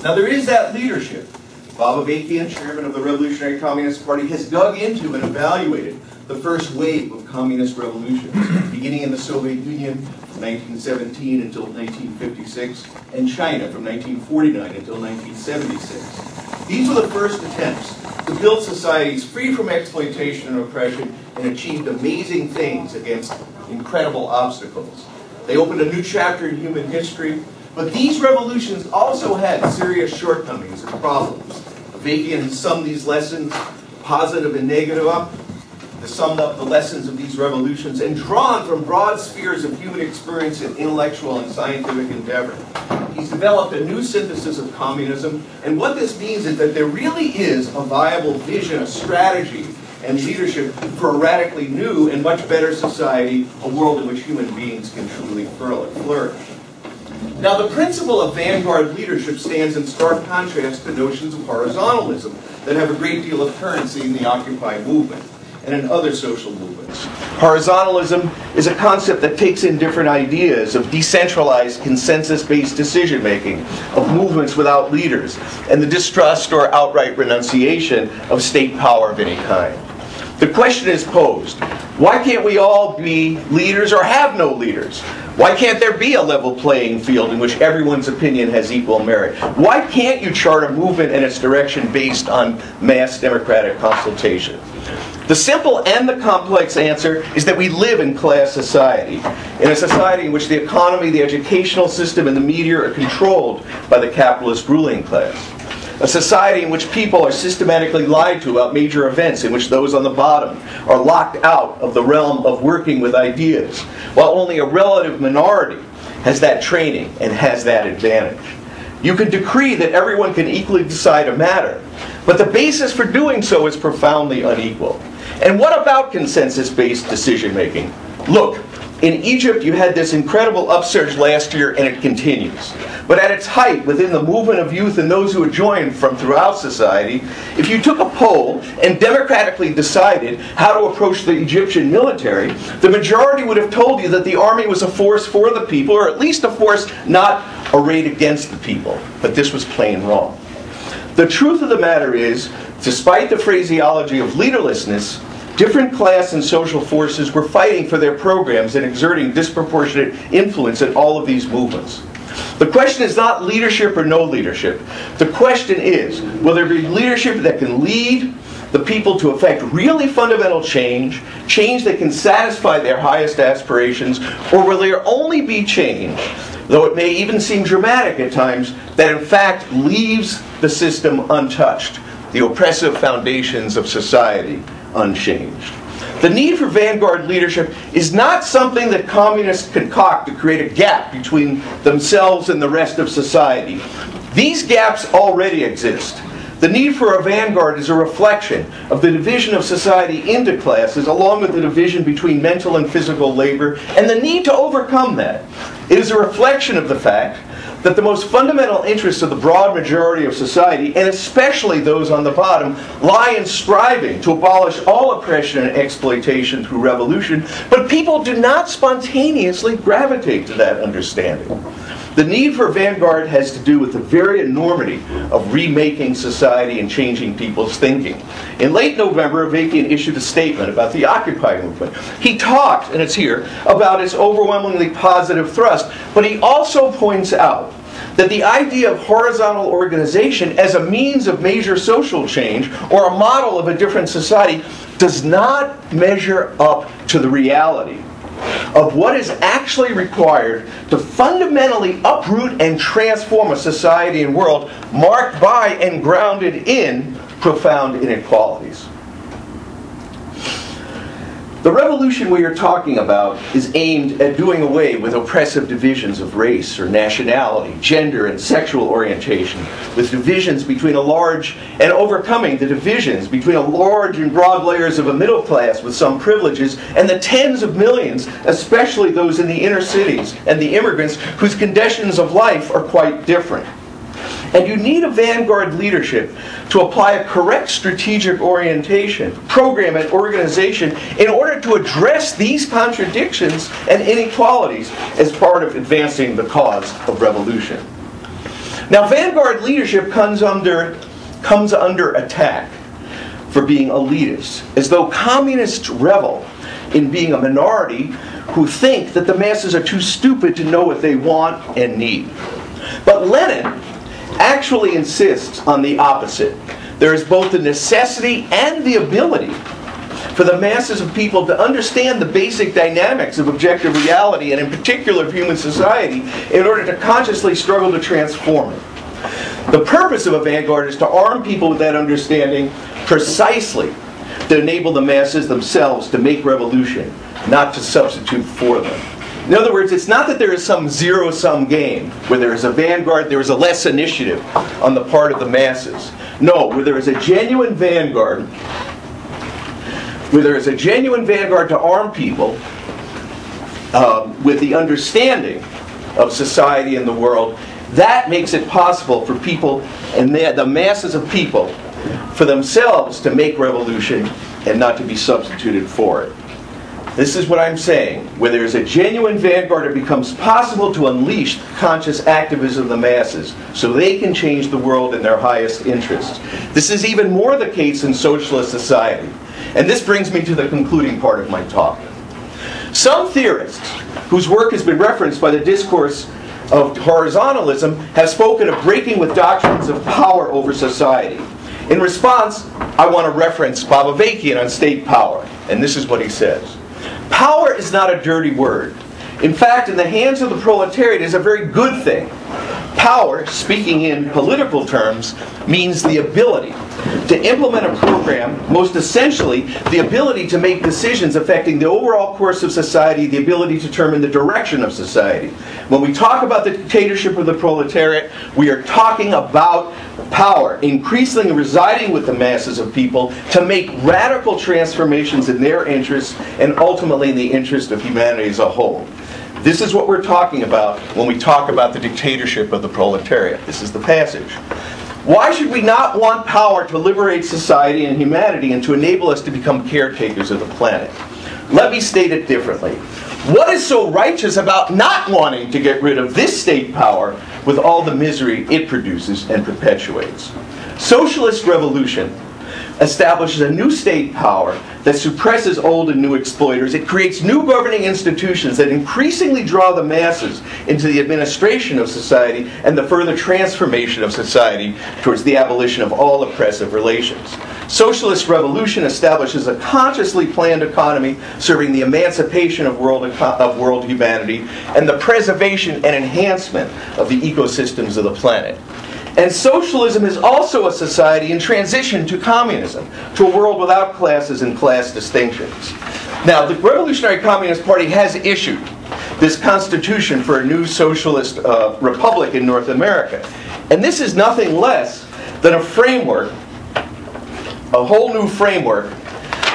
Now there is that leadership. Bob Avakian, chairman of the Revolutionary Communist Party, has dug into and evaluated the first wave of communist revolutions, beginning in the Soviet Union from 1917 until 1956, and China from 1949 until 1976. These were the first attempts to build societies free from exploitation and oppression and achieved amazing things against incredible obstacles. They opened a new chapter in human history, but these revolutions also had serious shortcomings and problems. Avakian has summed these lessons, positive and negative, up, has summed up the lessons of these revolutions and drawn from broad spheres of human experience and intellectual and scientific endeavor. He's developed a new synthesis of communism, and what this means is that there really is a viable vision, a strategy, and leadership for a radically new and much better society, a world in which human beings can truly flourish. Now, the principle of vanguard leadership stands in stark contrast to notions of horizontalism that have a great deal of currency in the Occupy movement and in other social movements. Horizontalism is a concept that takes in different ideas of decentralized, consensus-based decision-making, of movements without leaders, and the distrust or outright renunciation of state power of any kind. The question is posed, why can't we all be leaders or have no leaders? Why can't there be a level playing field in which everyone's opinion has equal merit? Why can't you chart a movement and its direction based on mass democratic consultation? The simple and the complex answer is that we live in class society, in a society in which the economy, the educational system, and the media are controlled by the capitalist ruling class. A society in which people are systematically lied to about major events, in which those on the bottom are locked out of the realm of working with ideas, while only a relative minority has that training and has that advantage. You can decree that everyone can equally decide a matter, but the basis for doing so is profoundly unequal. And what about consensus-based decision-making? Look, in Egypt you had this incredible upsurge last year, and it continues. But at its height, within the movement of youth and those who had joined from throughout society, if you took a poll and democratically decided how to approach the Egyptian military, the majority would have told you that the army was a force for the people, or at least a force not arrayed against the people. But this was plain wrong. The truth of the matter is, despite the phraseology of leaderlessness, different class and social forces were fighting for their programs and exerting disproportionate influence in all of these movements. The question is not leadership or no leadership. The question is, will there be leadership that can lead the people to effect really fundamental change, change that can satisfy their highest aspirations, or will there only be change, though it may even seem dramatic at times, that in fact leaves the system untouched, the oppressive foundations of society unchanged? The need for vanguard leadership is not something that communists concoct to create a gap between themselves and the rest of society. These gaps already exist. The need for a vanguard is a reflection of the division of society into classes, along with the division between mental and physical labor, and the need to overcome that. It is a reflection of the fact that the most fundamental interests of the broad majority of society, and especially those on the bottom, lie in striving to abolish all oppression and exploitation through revolution, but people do not spontaneously gravitate to that understanding. The need for vanguard has to do with the very enormity of remaking society and changing people's thinking. In late November, Avakian issued a statement about the Occupy movement. He talked, and it's here, about its overwhelmingly positive thrust, but he also points out that the idea of horizontal organization as a means of major social change or a model of a different society does not measure up to the reality of what is actually required to fundamentally uproot and transform a society and world marked by and grounded in profound inequalities. The revolution we are talking about is aimed at doing away with oppressive divisions of race or nationality, gender, and sexual orientation, with divisions between a large, and overcoming the divisions between a large and broad layers of a middle class with some privileges and the tens of millions, especially those in the inner cities, and the immigrants whose conditions of life are quite different. And you need a vanguard leadership to apply a correct strategic orientation, program, and organization in order to address these contradictions and inequalities as part of advancing the cause of revolution. Now, vanguard leadership comes under attack for being elitist, as though communists revel in being a minority who think that the masses are too stupid to know what they want and need. But Lenin actually insists on the opposite. There is both the necessity and the ability for the masses of people to understand the basic dynamics of objective reality, and in particular of human society, in order to consciously struggle to transform it. The purpose of a vanguard is to arm people with that understanding precisely to enable the masses themselves to make revolution, not to substitute for them. In other words, it's not that there is some zero-sum game where there is a vanguard, there is a less initiative on the part of the masses. No, where there is a genuine vanguard, to arm people with the understanding of society and the world, that makes it possible for people and the masses of people for themselves to make revolution and not to be substituted for it. This is what I'm saying. Where there is a genuine vanguard, it becomes possible to unleash conscious activism of the masses so they can change the world in their highest interests. This is even more the case in socialist society. And this brings me to the concluding part of my talk. Some theorists, whose work has been referenced by the discourse of horizontalism, have spoken of breaking with doctrines of power over society. In response, I want to reference Babavekian on state power. And this is what he says. Power is not a dirty word. In fact, in the hands of the proletariat, it is a very good thing. Power, speaking in political terms, means the ability to implement a program, most essentially the ability to make decisions affecting the overall course of society, the ability to determine the direction of society. When we talk about the dictatorship of the proletariat, we are talking about power increasingly residing with the masses of people to make radical transformations in their interests and ultimately in the interest of humanity as a whole. This is what we're talking about when we talk about the dictatorship of the proletariat. This is the passage. Why should we not want power to liberate society and humanity and to enable us to become caretakers of the planet? Let me state it differently. What is so righteous about not wanting to get rid of this state power with all the misery it produces and perpetuates? Socialist revolution establishes a new state power that suppresses old and new exploiters. It creates new governing institutions that increasingly draw the masses into the administration of society and the further transformation of society towards the abolition of all oppressive relations. Socialist revolution establishes a consciously planned economy serving the emancipation of world humanity and the preservation and enhancement of the ecosystems of the planet. And socialism is also a society in transition to communism, to a world without classes and class distinctions. Now, the Revolutionary Communist Party has issued this constitution for a new socialist republic in North America. And this is nothing less than a framework, a whole new framework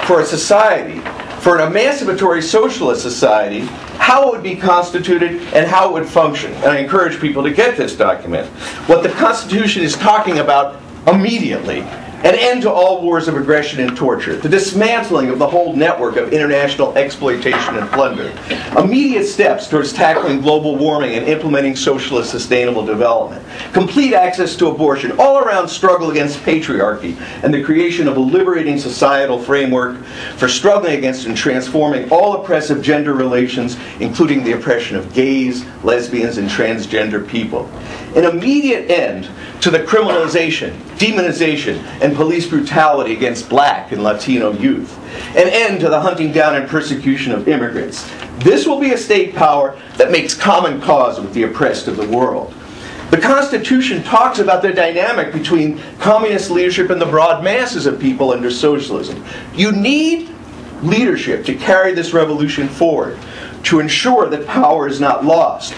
for a society, for an emancipatory socialist society, how it would be constituted and how it would function. And I encourage people to get this document. What the Constitution is talking about immediately: an end to all wars of aggression and torture, the dismantling of the whole network of international exploitation and plunder, immediate steps towards tackling global warming and implementing socialist sustainable development, complete access to abortion, all-around struggle against patriarchy, and the creation of a liberating societal framework for struggling against and transforming all oppressive gender relations, including the oppression of gays, lesbians, and transgender people. An immediate end to the criminalization, demonization, and police brutality against black and Latino youth. An end to the hunting down and persecution of immigrants. This will be a state power that makes common cause with the oppressed of the world. The Constitution talks about the dynamic between communist leadership and the broad masses of people under socialism. You need leadership to carry this revolution forward, to ensure that power is not lost.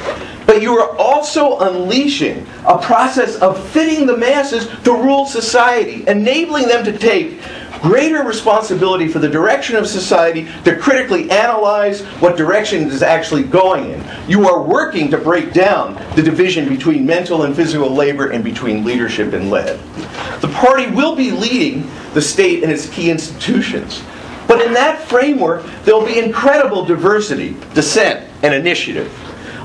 But you are also unleashing a process of fitting the masses to rule society, enabling them to take greater responsibility for the direction of society, to critically analyze what direction it is actually going in. You are working to break down the division between mental and physical labor and between leadership and led. The party will be leading the state and its key institutions. But in that framework, there will be incredible diversity, dissent, and initiative.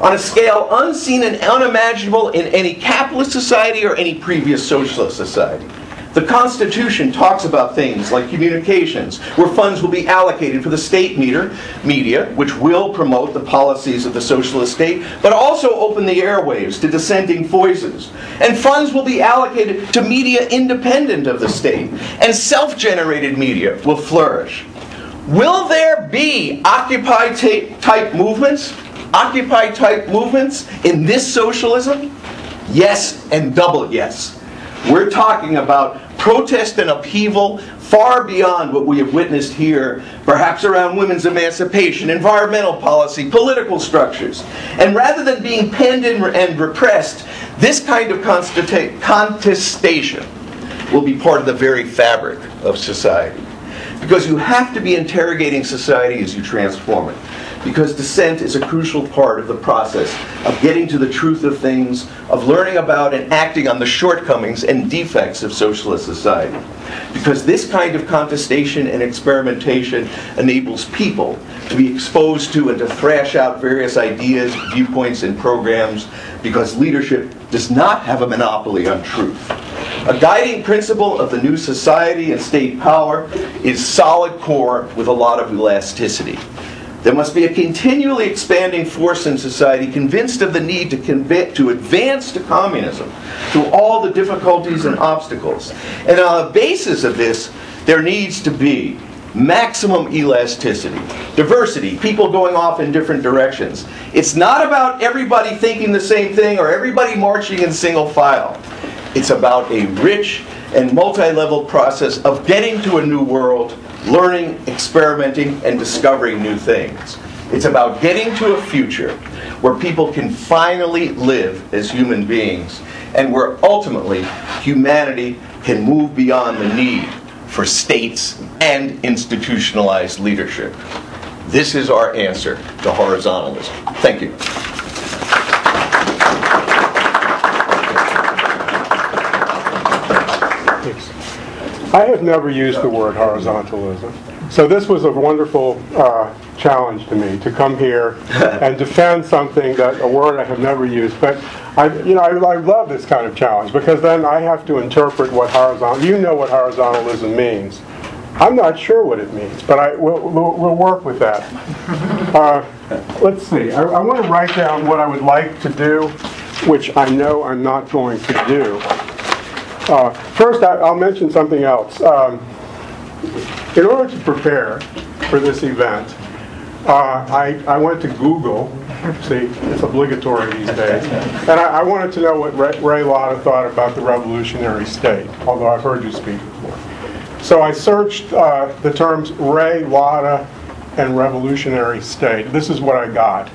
on a scale unseen and unimaginable in any capitalist society or any previous socialist society. The Constitution talks about things like communications, where funds will be allocated for the state media, which will promote the policies of the socialist state, but also open the airwaves to dissenting voices. And funds will be allocated to media independent of the state, and self-generated media will flourish. Will there be Occupy-type movements? Occupy-type movements in this socialism? Yes, and double yes. We're talking about protest and upheaval far beyond what we have witnessed here, perhaps around women's emancipation, environmental policy, political structures. And rather than being penned and repressed, this kind of contestation will be part of the very fabric of society. Because you have to be interrogating society as you transform it. Because dissent is a crucial part of the process of getting to the truth of things, of learning about and acting on the shortcomings and defects of socialist society. Because this kind of contestation and experimentation enables people to be exposed to and to thrash out various ideas, viewpoints, and programs, because leadership does not have a monopoly on truth. A guiding principle of the new society and state power is solid core with a lot of elasticity. There must be a continually expanding force in society convinced of the need to advance to communism through all the difficulties and obstacles. And on the basis of this, there needs to be maximum elasticity, diversity, people going off in different directions. It's not about everybody thinking the same thing or everybody marching in single file. It's about a rich and multi-level process of getting to a new world, learning, experimenting, and discovering new things. It's about getting to a future where people can finally live as human beings and where ultimately humanity can move beyond the need for states and institutionalized leadership. This is our answer to horizontalism. Thank you. I have never used the word horizontalism. So this was a wonderful challenge to me, to come here and defend something, that a word I have never used. But I love this kind of challenge, because then I have to interpret what what horizontalism means. I'm not sure what it means, but we'll work with that. Let's see. I want to write down what I would like to do, which I know I'm not going to do. First, I'll mention something else. In order to prepare for this event, I went to Google. See, it's obligatory these days. And I wanted to know what Ray Lotta thought about the revolutionary state, although I've heard you speak before. So I searched the terms Ray, Lotta, and revolutionary state. This is what I got.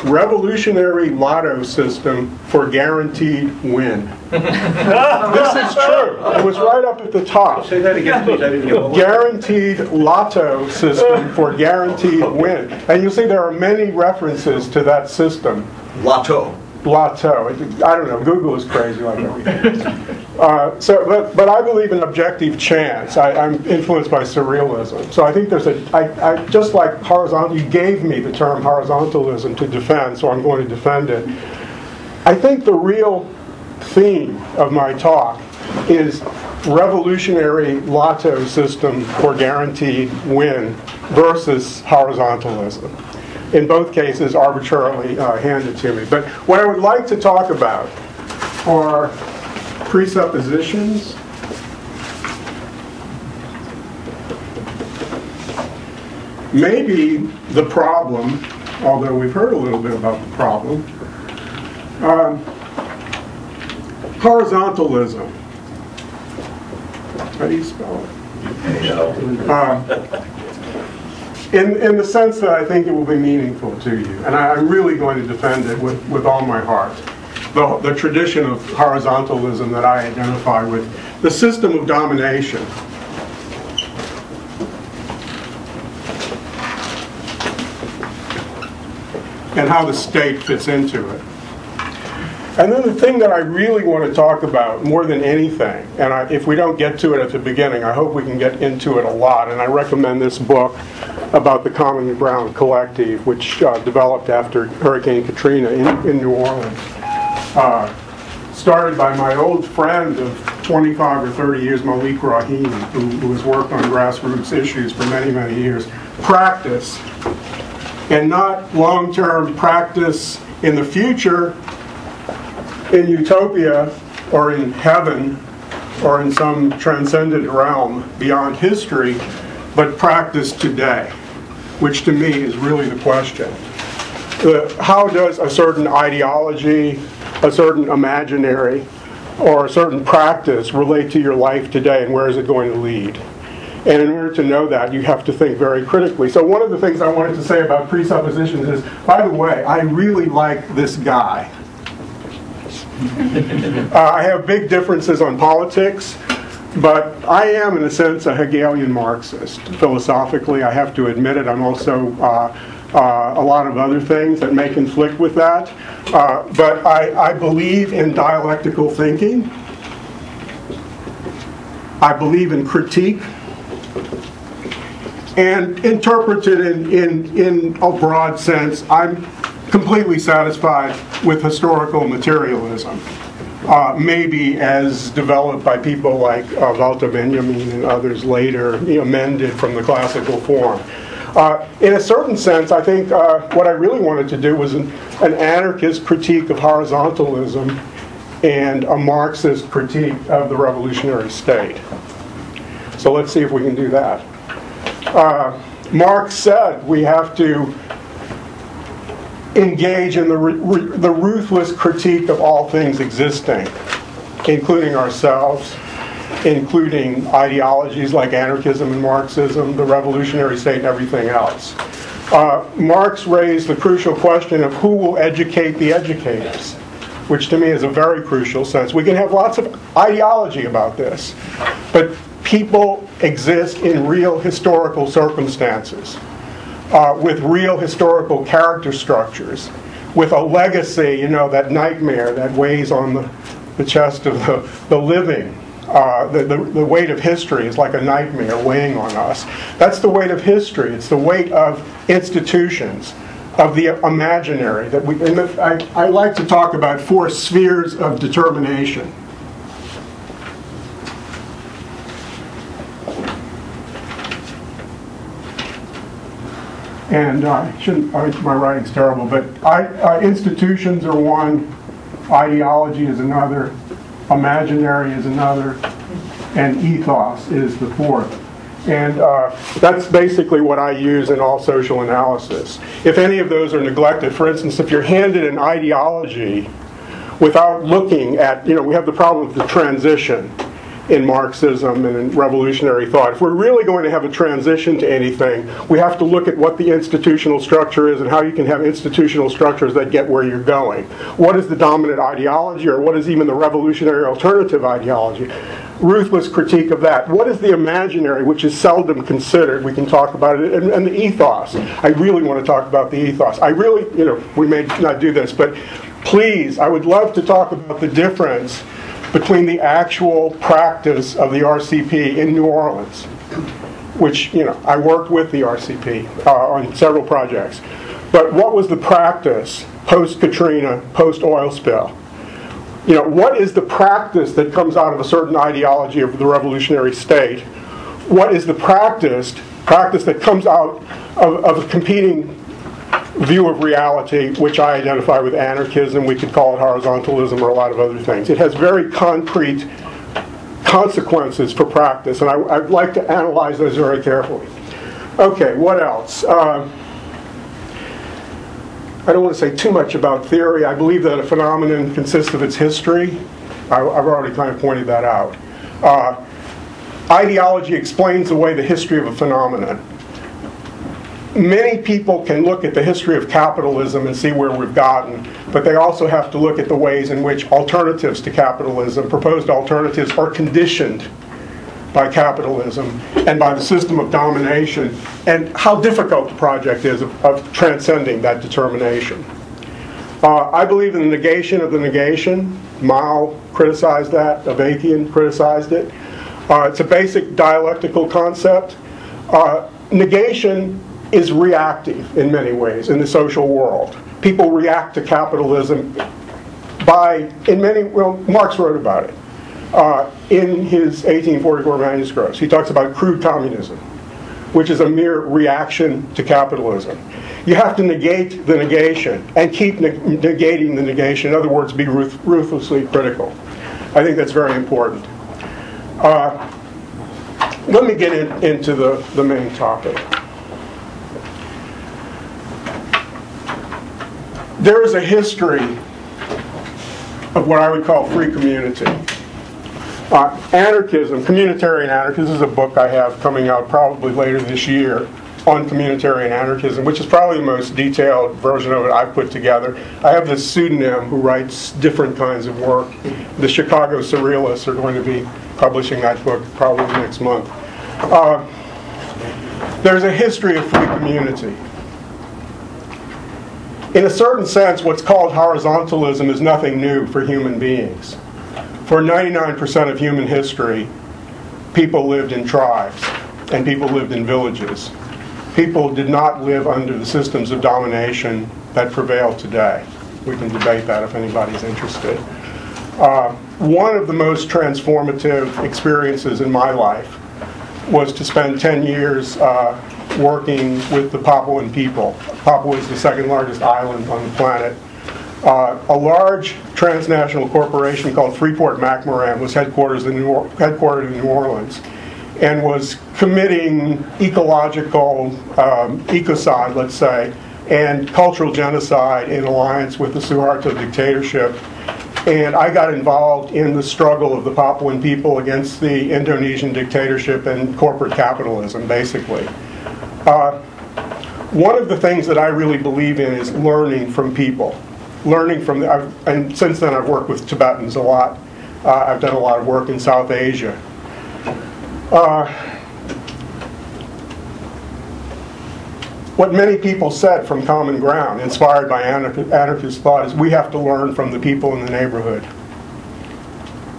Revolutionary lotto system for guaranteed win. This is true. It was right up at the top. Say that again, please. I didn't hear. Guaranteed lotto system for guaranteed win. And you'll see there are many references to that system. Lotto. Lotto. I don't know. Google is crazy like everything. But I believe in objective chance. I'm influenced by surrealism. So I think there's just like horizontal, you gave me the term horizontalism to defend, so I'm going to defend it. I think the real theme of my talk is revolutionary lotto system for guaranteed win versus horizontalism. In both cases, arbitrarily handed to me. But what I would like to talk about are presuppositions, maybe the problem, although we've heard a little bit about the problem, horizontalism. How do you spell it? In the sense that I think it will be meaningful to you. And I'm really going to defend it with all my heart. The tradition of horizontalism that I identify with, the system of domination. And how the state fits into it. And then the thing that I really want to talk about more than anything, and if we don't get to it at the beginning, I hope we can get into it a lot, and I recommend this book about the Common Ground Collective, which developed after Hurricane Katrina in New Orleans. Started by my old friend of 25 or 30 years, Malik Rahim, who has worked on grassroots issues for many, many years. Practice, and not long-term practice in the future, in utopia, or in heaven, or in some transcendent realm beyond history, but practice today, which to me is really the question. How does a certain ideology, a certain imaginary, or a certain practice relate to your life today, and where is it going to lead? And in order to know that, you have to think very critically. So one of the things I wanted to say about presuppositions is, by the way, I really like this guy. I have big differences on politics, but I am, in a sense, a Hegelian Marxist. Philosophically, I have to admit it. I'm also a lot of other things that may conflict with that. But I believe in dialectical thinking. I believe in critique. And interpreted in a broad sense, I'm completely satisfied with historical materialism. Maybe as developed by people like Walter Benjamin and others later, amended from the classical form. In a certain sense, I think what I really wanted to do was an anarchist critique of horizontalism and a Marxist critique of the revolutionary state. So let's see if we can do that. Marx said we have to engage in the ruthless critique of all things existing, including ourselves, including ideologies like anarchism and Marxism, the revolutionary state, and everything else. Marx raised the crucial question of who will educate the educators, which to me is a very crucial sense. We can have lots of ideology about this, but people exist in real historical circumstances, with real historical character structures, with a legacy, that nightmare that weighs on the chest of the living. The weight of history is like a nightmare weighing on us. That's the weight of history. It's the weight of institutions, of the imaginary. I like to talk about 4 spheres of determination. And my writing's terrible, but institutions are one, ideology is another, imaginary is another, and ethos is the 4th. And that's basically what I use in all social analysis. If any of those are neglected, for instance, if you're handed an ideology without looking at, we have the problem of the transition in Marxism and in revolutionary thought. If we're really going to have a transition to anything, we have to look at what the institutional structure is and how you can have institutional structures that get where you're going. What is the dominant ideology, or what is even the revolutionary alternative ideology? Ruthless critique of that. What is the imaginary, which is seldom considered? We can talk about it. And the ethos. I really want to talk about the ethos. I really, we may not do this, but please, I would love to talk about the difference between the actual practice of the RCP in New Orleans, which, I worked with the RCP on several projects. But what was the practice post-Katrina, post-oil spill? What is the practice that comes out of a certain ideology of the revolutionary state? What is the practice that comes out of a competing view of reality, which I identify with anarchism? We could call it horizontalism or a lot of other things. It has very concrete consequences for practice, and I'd like to analyze those very carefully. Okay, what else? I don't want to say too much about theory. I believe that a phenomenon consists of its history. I've already kind of pointed that out. Ideology explains away the history of a phenomenon. Many people can look at the history of capitalism and see where we've gotten, but they also have to look at the ways in which alternatives to capitalism, proposed alternatives, are conditioned by capitalism and by the system of domination, and how difficult the project is of transcending that determination. I believe in the negation of the negation. Mao criticized that. Avakian criticized it. It's a basic dialectical concept. Negation is reactive in many ways in the social world. People react to capitalism well, Marx wrote about it in his 1844 manuscripts. He talks about crude communism, which is a mere reaction to capitalism. You have to negate the negation and keep negating the negation. In other words, be ruthlessly critical. I think that's very important. Let me get into the main topic. There is a history of what I would call free community. Anarchism, communitarian anarchism, this is a book I have coming out probably later this year on communitarian anarchism, which is probably the most detailed version of it I've put together. I have this pseudonym who writes different kinds of work. The Chicago Surrealists are going to be publishing that book probably next month. There's a history of free community. In a certain sense, what's called horizontalism is nothing new for human beings. For 99% of human history, people lived in tribes and people lived in villages. People did not live under the systems of domination that prevail today. We can debate that if anybody's interested. One of the most transformative experiences in my life was to spend 10 years working with the Papuan people. Papua is the second largest island on the planet. A large transnational corporation called Freeport-McMoran was headquartered in New Orleans and was committing ecological ecocide, let's say, and cultural genocide in alliance with the Suharto dictatorship. And I got involved in the struggle of the Papuan people against the Indonesian dictatorship and corporate capitalism, basically. One of the things that I really believe in is learning from people. Learning from and since then I've worked with Tibetans a lot. I've done a lot of work in South Asia. What many people said from Common Ground, inspired by anarchist thought, is we have to learn from the people in the neighborhood.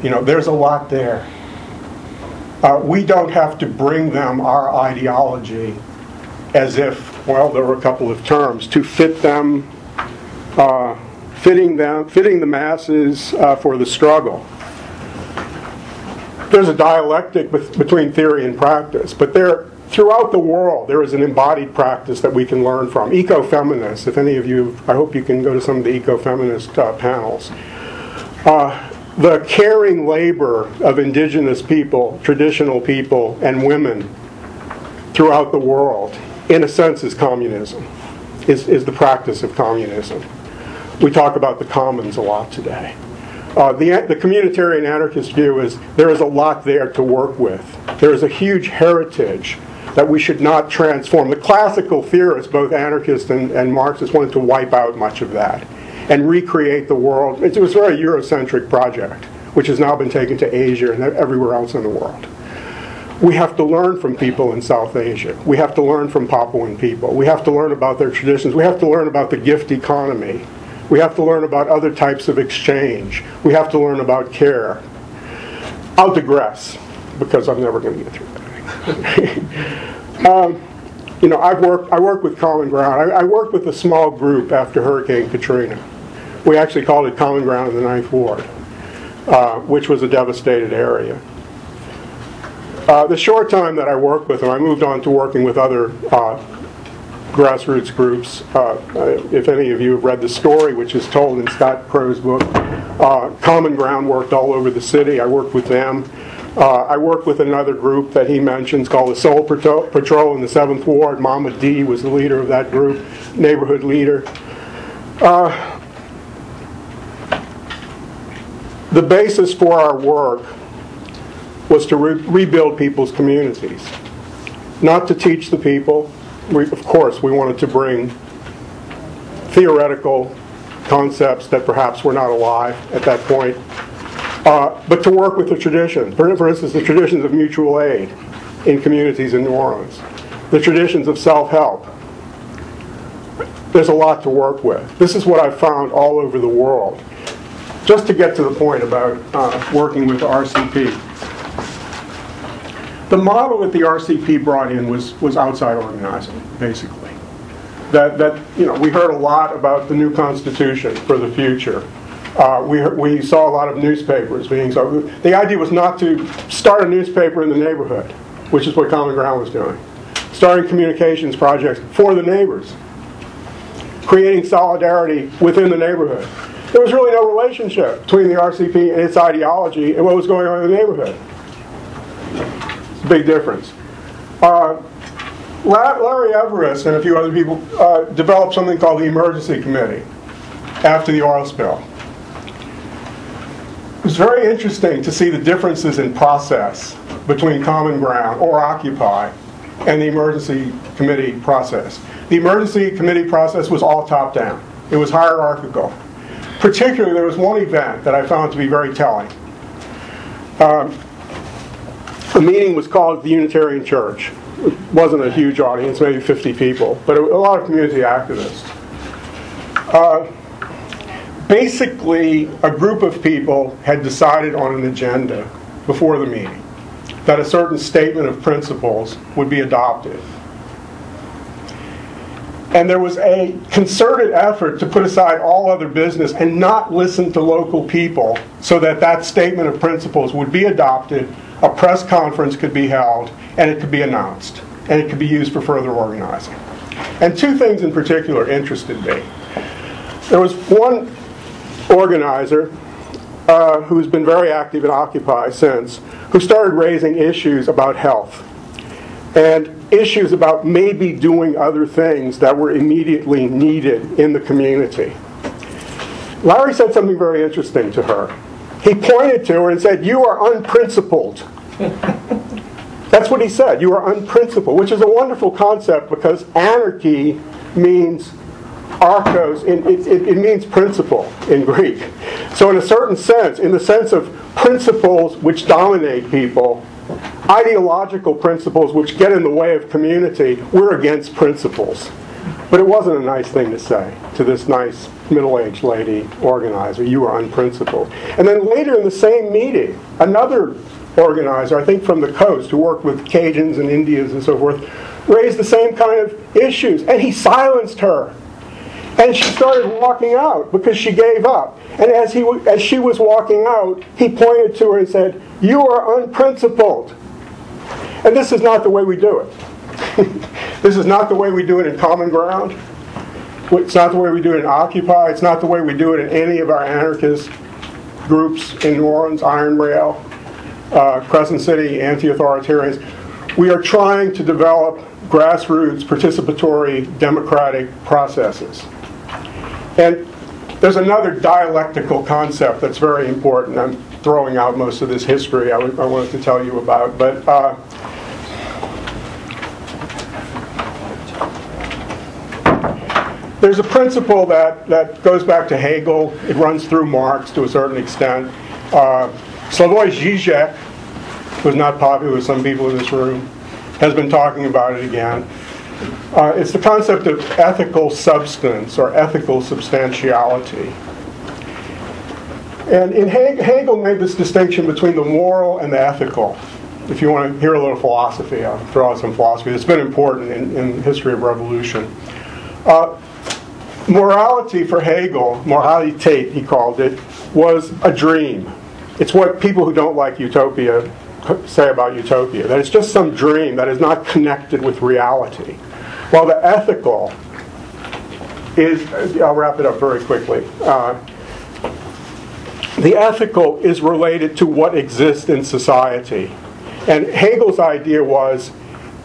You know, there's a lot there. We don't have to bring them our ideology as if, well, there were a couple of terms, to fit them, fitting the masses for the struggle. There's a dialectic between theory and practice, but throughout the world there is an embodied practice that we can learn from. Ecofeminists, if any of you, I hope you can go to some of the ecofeminist panels. The caring labor of indigenous people, traditional people, and women throughout the world, in a sense, is communism, is the practice of communism. We talk about the commons a lot today. The communitarian anarchist view is there is a lot there to work with. There is a huge heritage that we should not transform. The classical theorists, both anarchists and Marxists, wanted to wipe out much of that and recreate the world. It was a very Eurocentric project, which has now been taken to Asia and everywhere else in the world. We have to learn from people in South Asia. We have to learn from Papuan people. We have to learn about their traditions. We have to learn about the gift economy. We have to learn about other types of exchange. We have to learn about care. I'll digress, because I'm never going to get through that. You know, I work with Common Ground. I worked with a small group after Hurricane Katrina. We actually called it Common Ground in the Ninth Ward, which was a devastated area. The short time that I worked with them, I moved on to working with other grassroots groups. If any of you have read the story, which is told in Scott Crow's book, Common Ground worked all over the city. I worked with them. I worked with another group that he mentions called the Soul Patrol in the 7th Ward. Mama D was the leader of that group, neighborhood leader. The basis for our work was to rebuild people's communities, not to teach the people. Of course, we wanted to bring theoretical concepts that perhaps were not alive at that point, but to work with the traditions. For instance, the traditions of mutual aid in communities in New Orleans, the traditions of self-help. There's a lot to work with. This is what I've found all over the world. Just to get to the point about working with the RCP. The model that the RCP brought in was outside organizing, basically. that we heard a lot about the new Constitution for the future. We saw a lot of newspapers being so. The idea was not to start a newspaper in the neighborhood, which is what Common Ground was doing. Starting communications projects for the neighbors. Creating solidarity within the neighborhood. There was really no relationship between the RCP and its ideology and what was going on in the neighborhood. It's a big difference. Larry Everest and a few other people developed something called the Emergency Committee after the oil spill. It was very interesting to see the differences in process between Common Ground or Occupy and the Emergency Committee process. The Emergency Committee process was all top-down. It was hierarchical. Particularly, there was one event that I found to be very telling. The meeting was called the Unitarian Church. It wasn't a huge audience, maybe 50 people, but a lot of community activists. Basically, a group of people had decided on an agenda before the meeting that a certain statement of principles would be adopted. And there was a concerted effort to put aside all other business and not listen to local people so that that statement of principles would be adopted, a press conference could be held, and it could be announced, and it could be used for further organizing. And two things in particular interested me. There was one organizer who's been very active in Occupy since, who started raising issues about health and issues about maybe doing other things that were immediately needed in the community. Larry said something very interesting to her. He pointed to her and said, "You are unprincipled." That's what he said. You are unprincipled, which is a wonderful concept because anarchy means archos, it means principle in Greek. So in a certain sense, in the sense of principles which dominate people, ideological principles which get in the way of community, we're against principles. But it wasn't a nice thing to say to this nice middle-aged lady organizer. You are unprincipled. And then later in the same meeting, another organizer, I think from the coast, who worked with Cajuns and Indians and so forth, raised the same kind of issues. And he silenced her. And she started walking out because she gave up. And as she was walking out, he pointed to her and said, "You are unprincipled." And this is not the way we do it. This is not the way we do it in Common Ground. It's not the way we do it in Occupy. It's not the way we do it in any of our anarchist groups in New Orleans, Iron Rail, Crescent City, anti-authoritarians. We are trying to develop grassroots, participatory, democratic processes. And there's another dialectical concept that's very important. I'm throwing out most of this history I wanted to tell you about, but there's a principle that goes back to Hegel. It runs through Marx to a certain extent. Slavoj Žižek, who's not popular with some people in this room, has been talking about it again. It's the concept of ethical substance or ethical substantiality. And Hegel made this distinction between the moral and the ethical. If you want to hear a little philosophy, I'll throw out some philosophy. It's been important in the history of revolution. Morality for Hegel, moralität he called it, was a dream. It's what people who don't like utopia say about utopia, that it's just some dream that is not connected with reality. While the ethical is, I'll wrap it up very quickly, the ethical is related to what exists in society. And Hegel's idea was,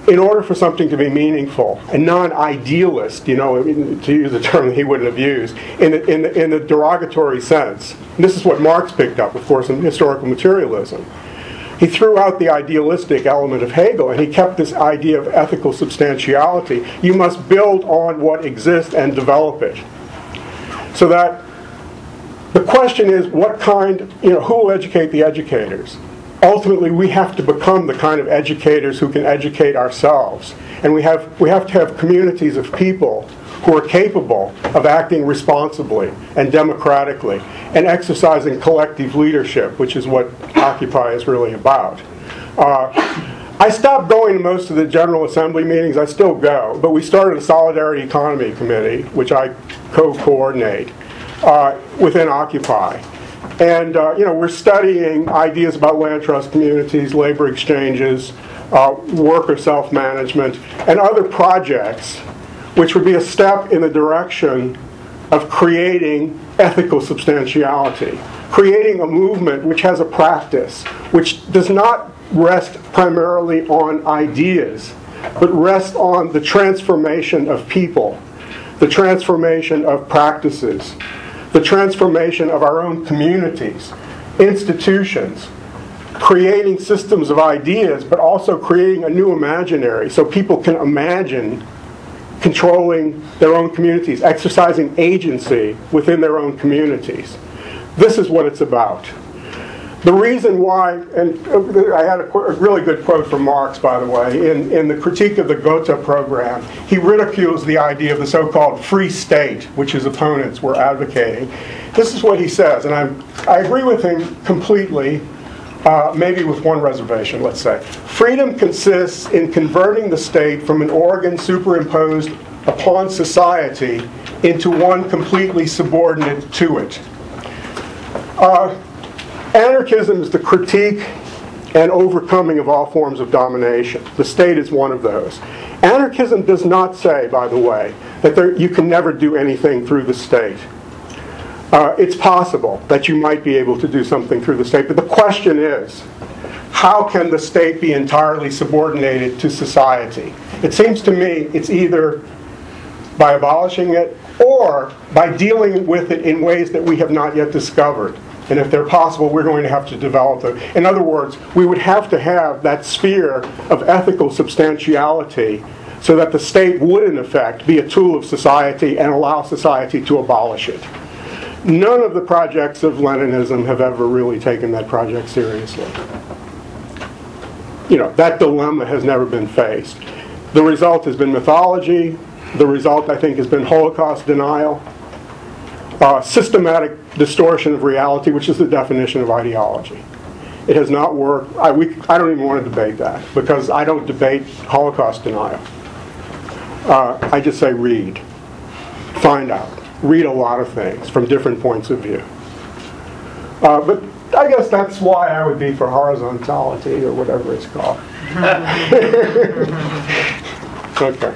in order for something to be meaningful, a non-idealist, to use a term that he wouldn't have used, in the derogatory sense. And this is what Marx picked up, of course, in historical materialism. He threw out the idealistic element of Hegel, and he kept this idea of ethical substantiality. You must build on what exists and develop it. So that the question is, what kind, who will educate the educators? Ultimately, we have to become the kind of educators who can educate ourselves. And we have to have communities of people who are capable of acting responsibly and democratically and exercising collective leadership, which is what Occupy is really about. I stopped going to most of the General Assembly meetings. I still go, but we started a Solidarity Economy Committee, which I co-coordinate within Occupy. And we're studying ideas about land trust communities, labor exchanges, worker self-management, and other projects, which would be a step in the direction of creating ethical substantiality, creating a movement which has a practice, which does not rest primarily on ideas, but rest on the transformation of people, the transformation of practices, the transformation of our own communities, institutions, creating systems of ideas, but also creating a new imaginary so people can imagine controlling their own communities, exercising agency within their own communities. This is what it's about. The reason why, and I had a really good quote from Marx, by the way, in the critique of the Gotha program. He ridicules the idea of the so-called free state, which his opponents were advocating. This is what he says, and I agree with him completely, maybe with one reservation, let's say. Freedom consists in converting the state from an organ superimposed upon society into one completely subordinate to it. Anarchism is the critique and overcoming of all forms of domination. The state is one of those. Anarchism does not say, by the way, that you can never do anything through the state. It's possible that you might be able to do something through the state, but the question is, how can the state be entirely subordinated to society? It seems to me it's either by abolishing it or by dealing with it in ways that we have not yet discovered. And if they're possible, we're going to have to develop them. In other words, we would have to have that sphere of ethical substantiality so that the state would, in effect, be a tool of society and allow society to abolish it. None of the projects of Leninism have ever really taken that project seriously. That dilemma has never been faced. The result has been mythology. The result, I think, has been Holocaust denial. Systematic distortion of reality, which is the definition of ideology. It has not worked. I don't even want to debate that, because I don't debate Holocaust denial. I just say read. Find out. Read a lot of things from different points of view. But I guess that's why I would be for horizontality, or whatever it's called. Okay.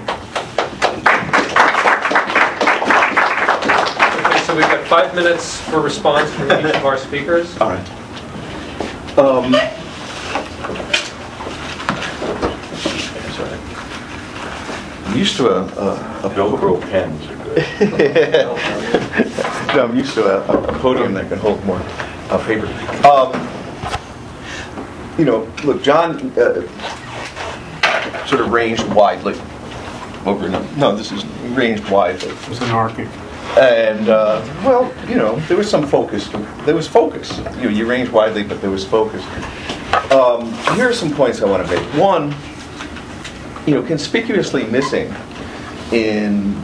So we've got 5 minutes for response from each of our speakers. All right. I'm used to a Velcro pens are good. No, I'm used to a podium that can hold more paper. Look, John sort of ranged widely over. No, this is ranged widely. It was anarchic. And there was some focus. There was focus. You ranged widely, but there was focus. Here are some points I want to make. One, conspicuously missing in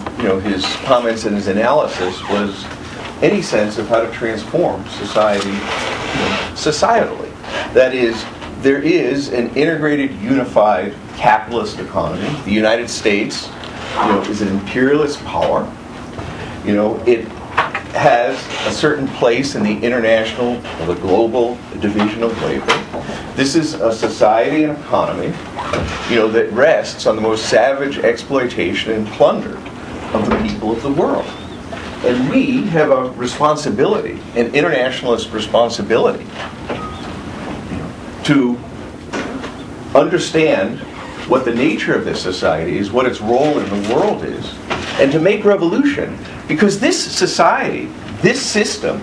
his comments and his analysis was any sense of how to transform society societally. That is, there is an integrated, unified capitalist economy. The United States, is an imperialist power. It has a certain place in the international or the global division of labor. This is a society and economy, that rests on the most savage exploitation and plunder of the people of the world. And we have a responsibility, an internationalist responsibility, to understand what the nature of this society is, what its role in the world is, and to make revolution. Because this society, this system,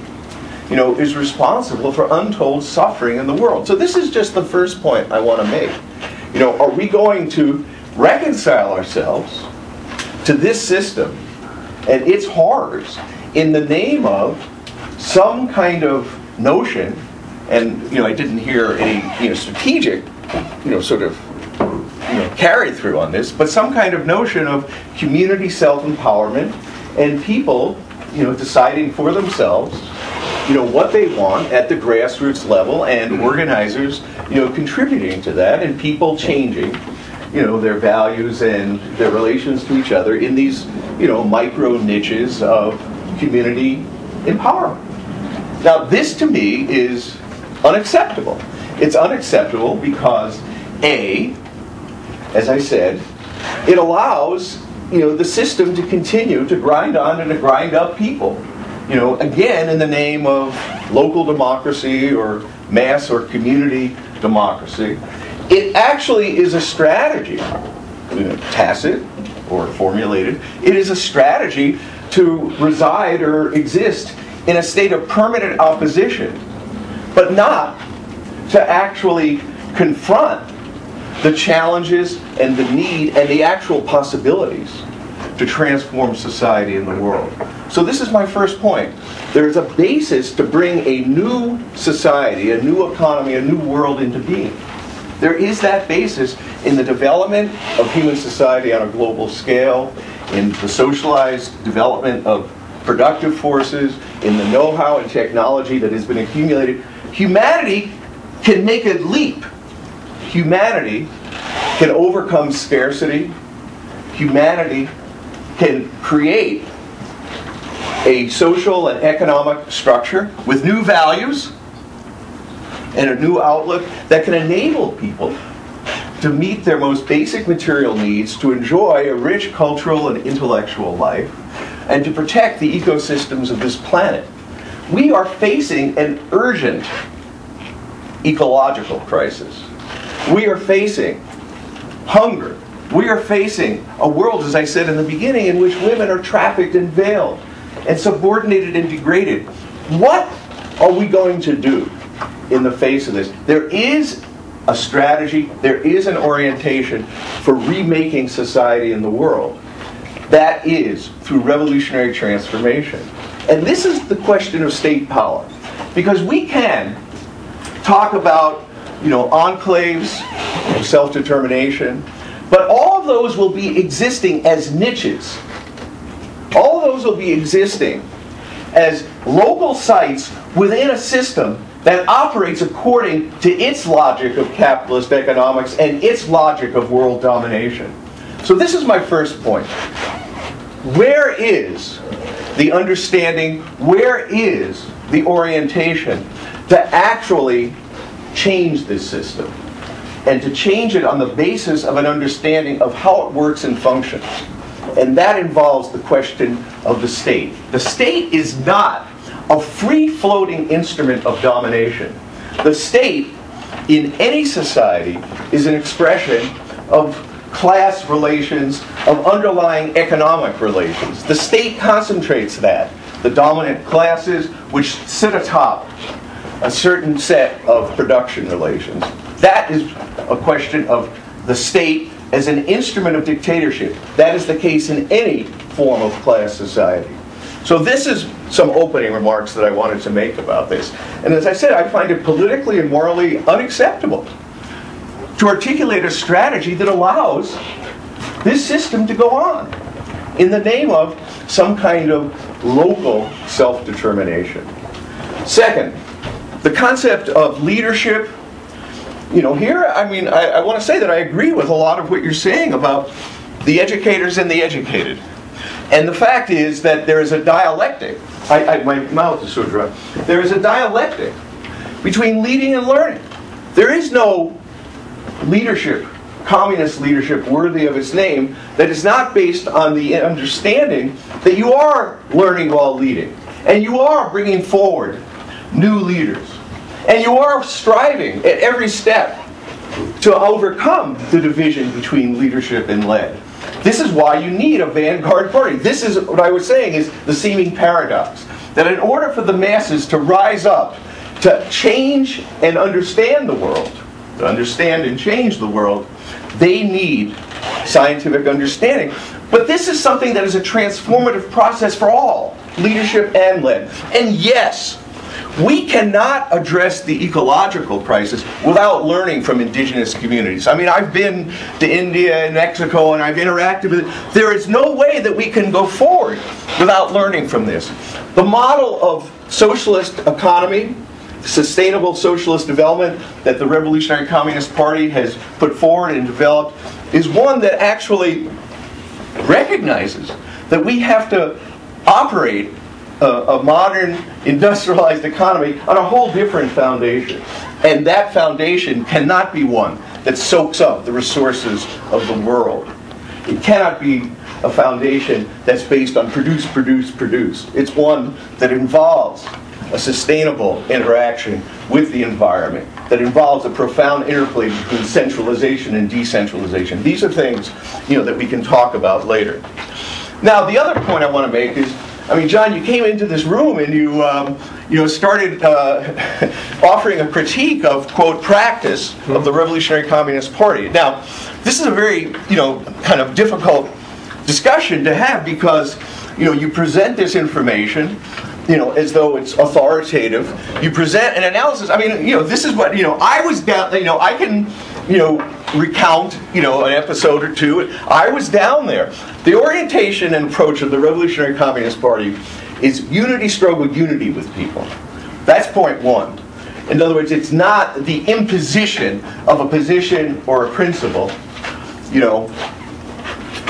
is responsible for untold suffering in the world. So this is just the first point I want to make. Are we going to reconcile ourselves to this system and its horrors in the name of some kind of notion? And I didn't hear any strategic, carry through on this, but some kind of notion of community self-empowerment and people, deciding for themselves what they want at the grassroots level, and organizers, contributing to that, and people changing, their values and their relations to each other in these, micro niches of community empowerment. Now, this to me is unacceptable. It's unacceptable because, A, as I said, it allows, the system to continue to grind on and to grind up people. Again, in the name of local democracy or mass or community democracy. It actually is a strategy, tacit or formulated, it is a strategy to reside or exist in a state of permanent opposition, but not to actually confront the challenges and the need and the actual possibilities to transform society and the world. So this is my first point. There is a basis to bring a new society, a new economy, a new world into being. There is that basis in the development of human society on a global scale, in the socialized development of productive forces, in the know-how and technology that has been accumulated. Humanity can make a leap. Humanity can overcome scarcity. Humanity can create a social and economic structure with new values and a new outlook that can enable people to meet their most basic material needs, to enjoy a rich cultural and intellectual life, and to protect the ecosystems of this planet. We are facing an urgent ecological crisis. We are facing hunger. We are facing a world, as I said in the beginning, in which women are trafficked and veiled and subordinated and degraded. What are we going to do in the face of this? There is a strategy, there is an orientation for remaking society in the world. That is through revolutionary transformation. And this is the question of state power. Because we can talk about, enclaves of self-determination, but all of those will be existing as niches. All of those will be existing as local sites within a system that operates according to its logic of capitalist economics and its logic of world domination. So this is my first point. Where is the understanding, where is the orientation to actually change this system? And to change it on the basis of an understanding of how it works and functions. And that involves the question of the state. The state is not a free-floating instrument of domination. The state, in any society, is an expression of class relations, of underlying economic relations. The state concentrates that. The dominant classes, which sit atop a certain set of production relations. That is a question of the state as an instrument of dictatorship. That is the case in any form of class society. So this is some opening remarks that I wanted to make about this. And as I said, I find it politically and morally unacceptable to articulate a strategy that allows this system to go on in the name of some kind of local self-determination. Second, the concept of leadership. Here, I want to say that I agree with a lot of what you're saying about the educators and the educated. And the fact is that there is a dialectic. My mouth is so dry. There is a dialectic between leading and learning. There is no leadership, communist leadership worthy of its name, that is not based on the understanding that you are learning while leading. And you are bringing forward new leaders. And you are striving at every step to overcome the division between leadership and led. This is why you need a vanguard party. This is what I was saying is the seeming paradox. That in order for the masses to rise up, to change and understand the world, to understand and change the world, they need scientific understanding. But this is something that is a transformative process for all, leadership and led. And yes, we cannot address the ecological crisis without learning from indigenous communities. I mean, I've been to India and Mexico and I've interacted with it. There is no way that we can go forward without learning from this. The model of socialist economy, sustainable socialist development that the Revolutionary Communist Party has put forward and developed is one that actually recognizes that we have to operate a modern industrialized economy on a whole different foundation. And that foundation cannot be one that soaks up the resources of the world. It cannot be a foundation that's based on produce, produce, produce. It's one that involves a sustainable interaction with the environment, that involves a profound interplay between centralization and decentralization. These are things, that we can talk about later. Now, the other point I want to make is, I mean, John, you came into this room and you started offering a critique of, quote, practice of the Revolutionary Communist Party. Now, this is a very, kind of difficult discussion to have because, you present this information, as though it's authoritative. You present an analysis. I mean, this is what, I was down, I can, recount, an episode or two. I was down there. The orientation and approach of the Revolutionary Communist Party is unity, struggle, unity with people. That's point one. In other words, it's not the imposition of a position or a principle,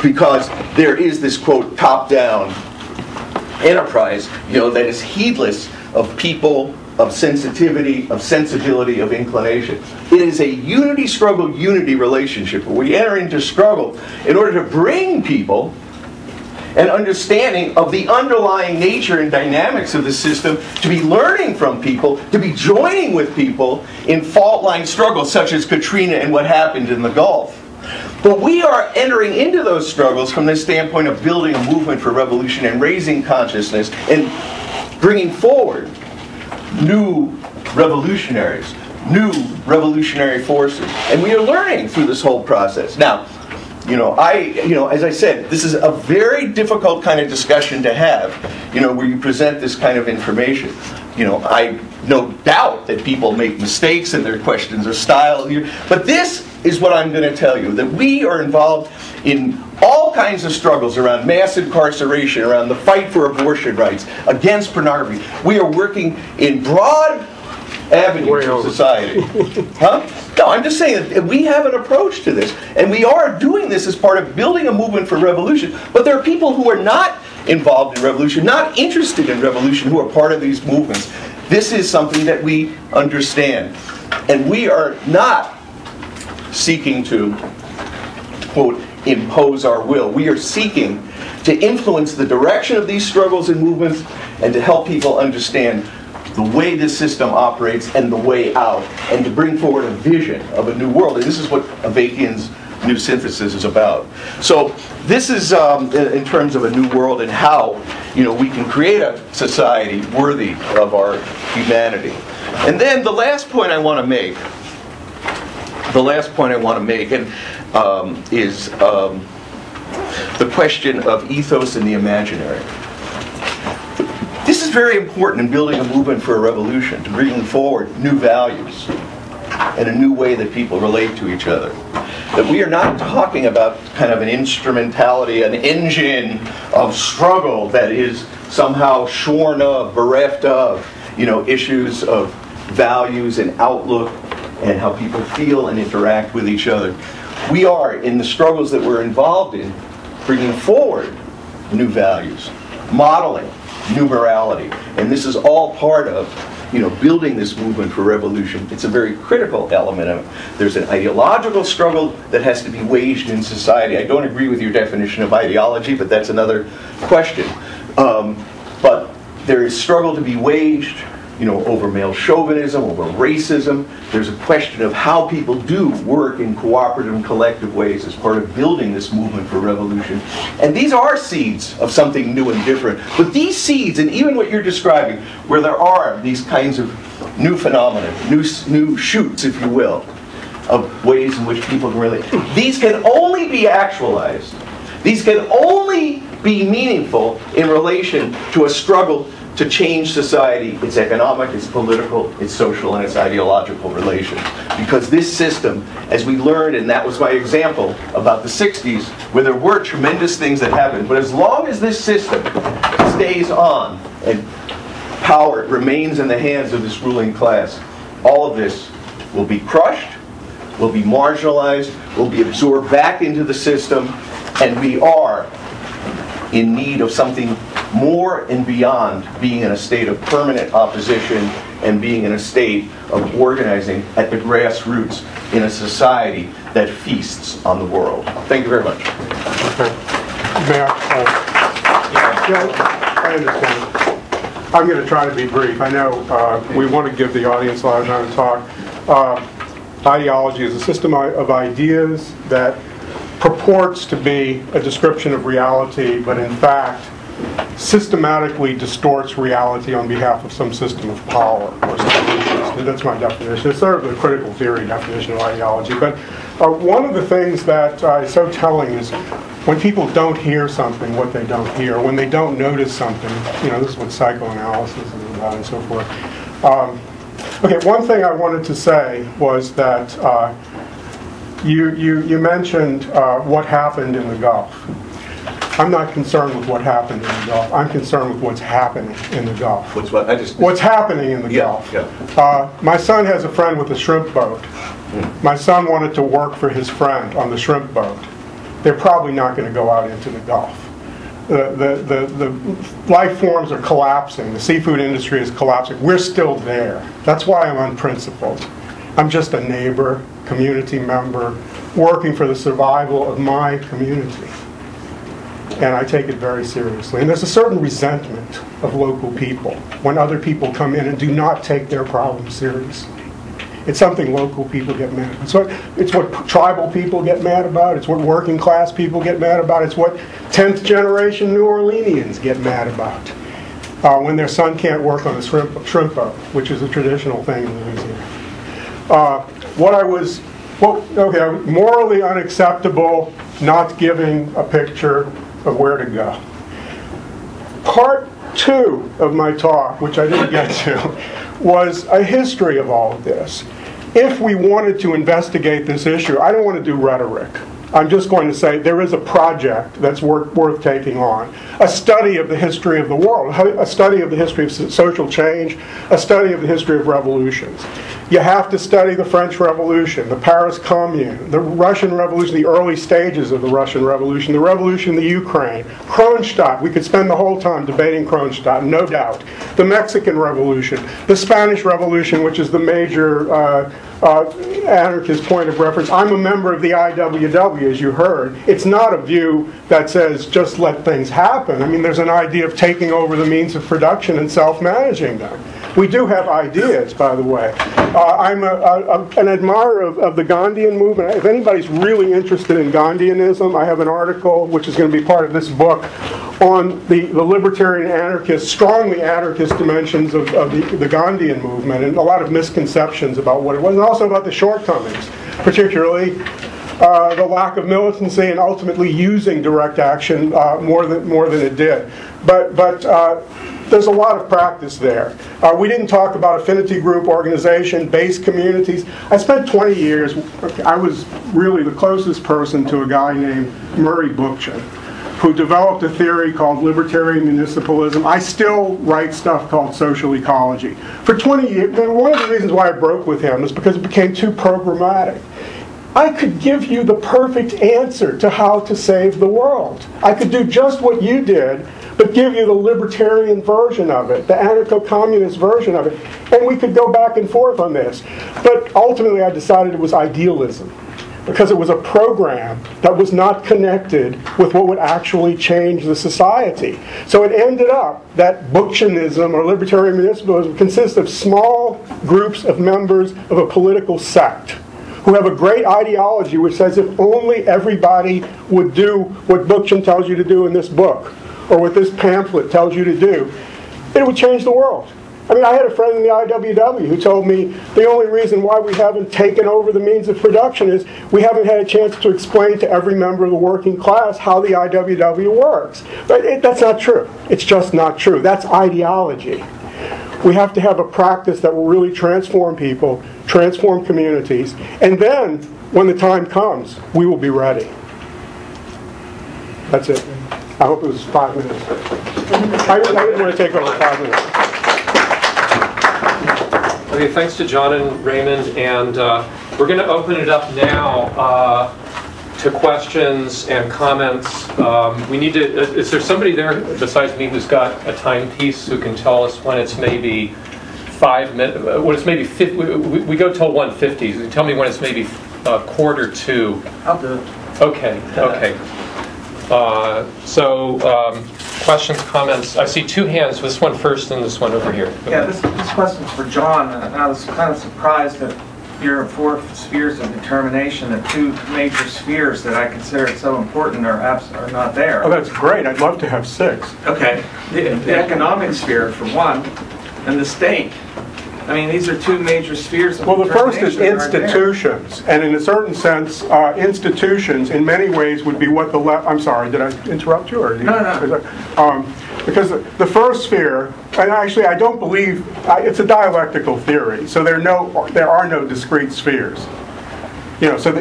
because there is this, quote, top-down enterprise, that is heedless of people, of sensitivity, of sensibility, of inclination. It is a unity, struggle, unity relationship where we enter into struggle in order to bring people an understanding of the underlying nature and dynamics of the system, to be learning from people, to be joining with people in fault line struggles such as Katrina and what happened in the Gulf. But we are entering into those struggles from the standpoint of building a movement for revolution and raising consciousness and bringing forward new revolutionaries, new revolutionary forces. And we are learning through this whole process. Now, as I said, this is a very difficult kind of discussion to have, where you present this kind of information. I no doubt that people make mistakes and their questions of style. But this is what I'm going to tell you, that we are involved in all kinds of struggles around mass incarceration, around the fight for abortion rights, against pornography. We are working in broad avenues of society. Huh? No, I'm just saying that we have an approach to this. And we are doing this as part of building a movement for revolution. But there are people who are not involved in revolution, not interested in revolution, who are part of these movements. This is something that we understand. And we are not seeking to, quote, impose our will. We are seeking to influence the direction of these struggles and movements and to help people understand the way this system operates and the way out, and to bring forward a vision of a new world. And this is what Avakian's new synthesis is about. So this is in terms of a new world and how we can create a society worthy of our humanity. And then the last point I want to make, is the question of ethos and the imaginary. This is very important in building a movement for a revolution, to bring forward new values and a new way that people relate to each other. That we are not talking about kind of an instrumentality, an engine of struggle that is somehow shorn of, bereft of, issues of values and outlook and how people feel and interact with each other. We are, in the struggles that we're involved in, bringing forward new values, modeling new morality. And this is all part of, building this movement for revolution. It's a very critical element of it. There's an ideological struggle that has to be waged in society. I don't agree with your definition of ideology, but that's another question. But there is struggle to be waged, over male chauvinism, over racism. There's a question of how people do work in cooperative and collective ways as part of building this movement for revolution. And these are seeds of something new and different. But these seeds, and even what you're describing, where there are these kinds of new phenomena, new shoots, if you will, of ways in which people can relate, these can only be actualized. These can only be meaningful in relation to a struggle to change society, its economic, its political, its social, and its ideological relations. Because this system, as we learned, and that was my example about the 60s, where there were tremendous things that happened, but as long as this system stays on and power remains in the hands of this ruling class, all of this will be crushed, will be marginalized, will be absorbed back into the system, and we are in need of something more and beyond being in a state of permanent opposition and being in a state of organizing at the grassroots in a society that feasts on the world. Thank you very much. May I understand. I'm going to try to be brief. I know we want to give the audience a lot of time to talk. Ideology is a system of ideas that purports to be a description of reality, but in fact systematically distorts reality on behalf of some system of power or solutions. That's my definition. It's sort of the critical theory definition of ideology. But one of the things that is so telling is when people don't hear something, what they don't hear, when they don't notice something, this is what psychoanalysis is about and so forth. Okay, one thing I wanted to say was that you mentioned what happened in the Gulf. I'm not concerned with what happened in the Gulf. I'm concerned with what's happening in the Gulf. What's happening in the Gulf. Yeah. My son has a friend with a shrimp boat. My son wanted to work for his friend on the shrimp boat. They're probably not going to go out into the Gulf. The life forms are collapsing. The seafood industry is collapsing. We're still there. That's why I'm unprincipled. I'm just a neighbor, community member, working for the survival of my community. And I take it very seriously. And there's a certain resentment of local people when other people come in and do not take their problems seriously. It's something local people get mad about. It's what tribal people get mad about. It's what working class people get mad about. It's what 10th generation New Orleanians get mad about when their son can't work on a shrimp boat, which is a traditional thing in Louisiana. Morally unacceptable, not giving a picture of where to go. Part 2 of my talk, which I didn't get to, was a history of all of this. If we wanted to investigate this issue, I don't want to do rhetoric. I'm just going to say there is a project that's worth taking on. A study of the history of the world, a study of the history of social change, a study of the history of revolutions. You have to study the French Revolution, the Paris Commune, the Russian Revolution, the early stages of the Russian Revolution, the revolution in the Ukraine, Kronstadt. We could spend the whole time debating Kronstadt, no doubt. The Mexican Revolution, the Spanish Revolution, which is the major anarchist point of reference. I'm a member of the IWW, as you heard. It's not a view that says just let things happen. I mean, there's an idea of taking over the means of production and self-managing them. We do have ideas, by the way. I'm an admirer of the Gandhian movement. If anybody's really interested in Gandhianism, I have an article, which is going to be part of this book, on the libertarian anarchist, strongly anarchist dimensions of the Gandhian movement, and a lot of misconceptions about what it was, and also about the shortcomings, particularly the lack of militancy and ultimately using direct action more than it did. But there's a lot of practice there. We didn't talk about affinity group organization, base communities. I spent 20 years, I was really the closest person to a guy named Murray Bookchin, who developed a theory called libertarian municipalism. I still write stuff called social ecology. For 20 years, and one of the reasons why I broke with him is because it became too programmatic. I could give you the perfect answer to how to save the world. I could do just what you did, but give you the libertarian version of it, the anarcho-communist version of it, and we could go back and forth on this. But ultimately I decided it was idealism, because it was a program that was not connected with what would actually change the society. So it ended up that Bookchinism or libertarian municipalism consists of small groups of members of a political sect who have a great ideology which says if only everybody would do what Bookchin tells you to do in this book, or what this pamphlet tells you to do, it would change the world. I mean, I had a friend in the IWW who told me the only reason why we haven't taken over the means of production is we haven't had a chance to explain to every member of the working class how the IWW works. But that's not true. It's just not true. That's ideology. We have to have a practice that will really transform people, transform communities, and then, when the time comes, we will be ready. That's it. I hope it was 5 minutes. I didn't want to take over 5 minutes. Okay, thanks to John and Raymond, and we're going to open it up now to questions and comments. We need to. Is there somebody there besides me who's got a timepiece who can tell us when it's maybe 5 minutes? When it's maybe 50, we go till 1:50. So tell me when it's maybe 1:45. I'll do it. Okay. Okay. Questions, comments? I see 2 hands. This one first, and this one over here. Yeah, this question's for John. I was kind of surprised that your 4 spheres of determination, the 2 major spheres that I consider so important, are not there. Oh, that's great. I'd love to have 6. Okay, the economic sphere for one, and the state. I mean, these are 2 major spheres of Well, the first is determination that aren't institutions, and in a certain sense, institutions in many ways would be what the left. I'm sorry, did I interrupt you? Or No. Because the first sphere, and actually I don't believe it's a dialectical theory, so there are no discrete spheres. You know, so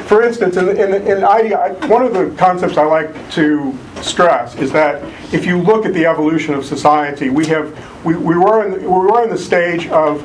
for instance, one of the concepts I like to stress is that if you look at the evolution of society, we were in the stage of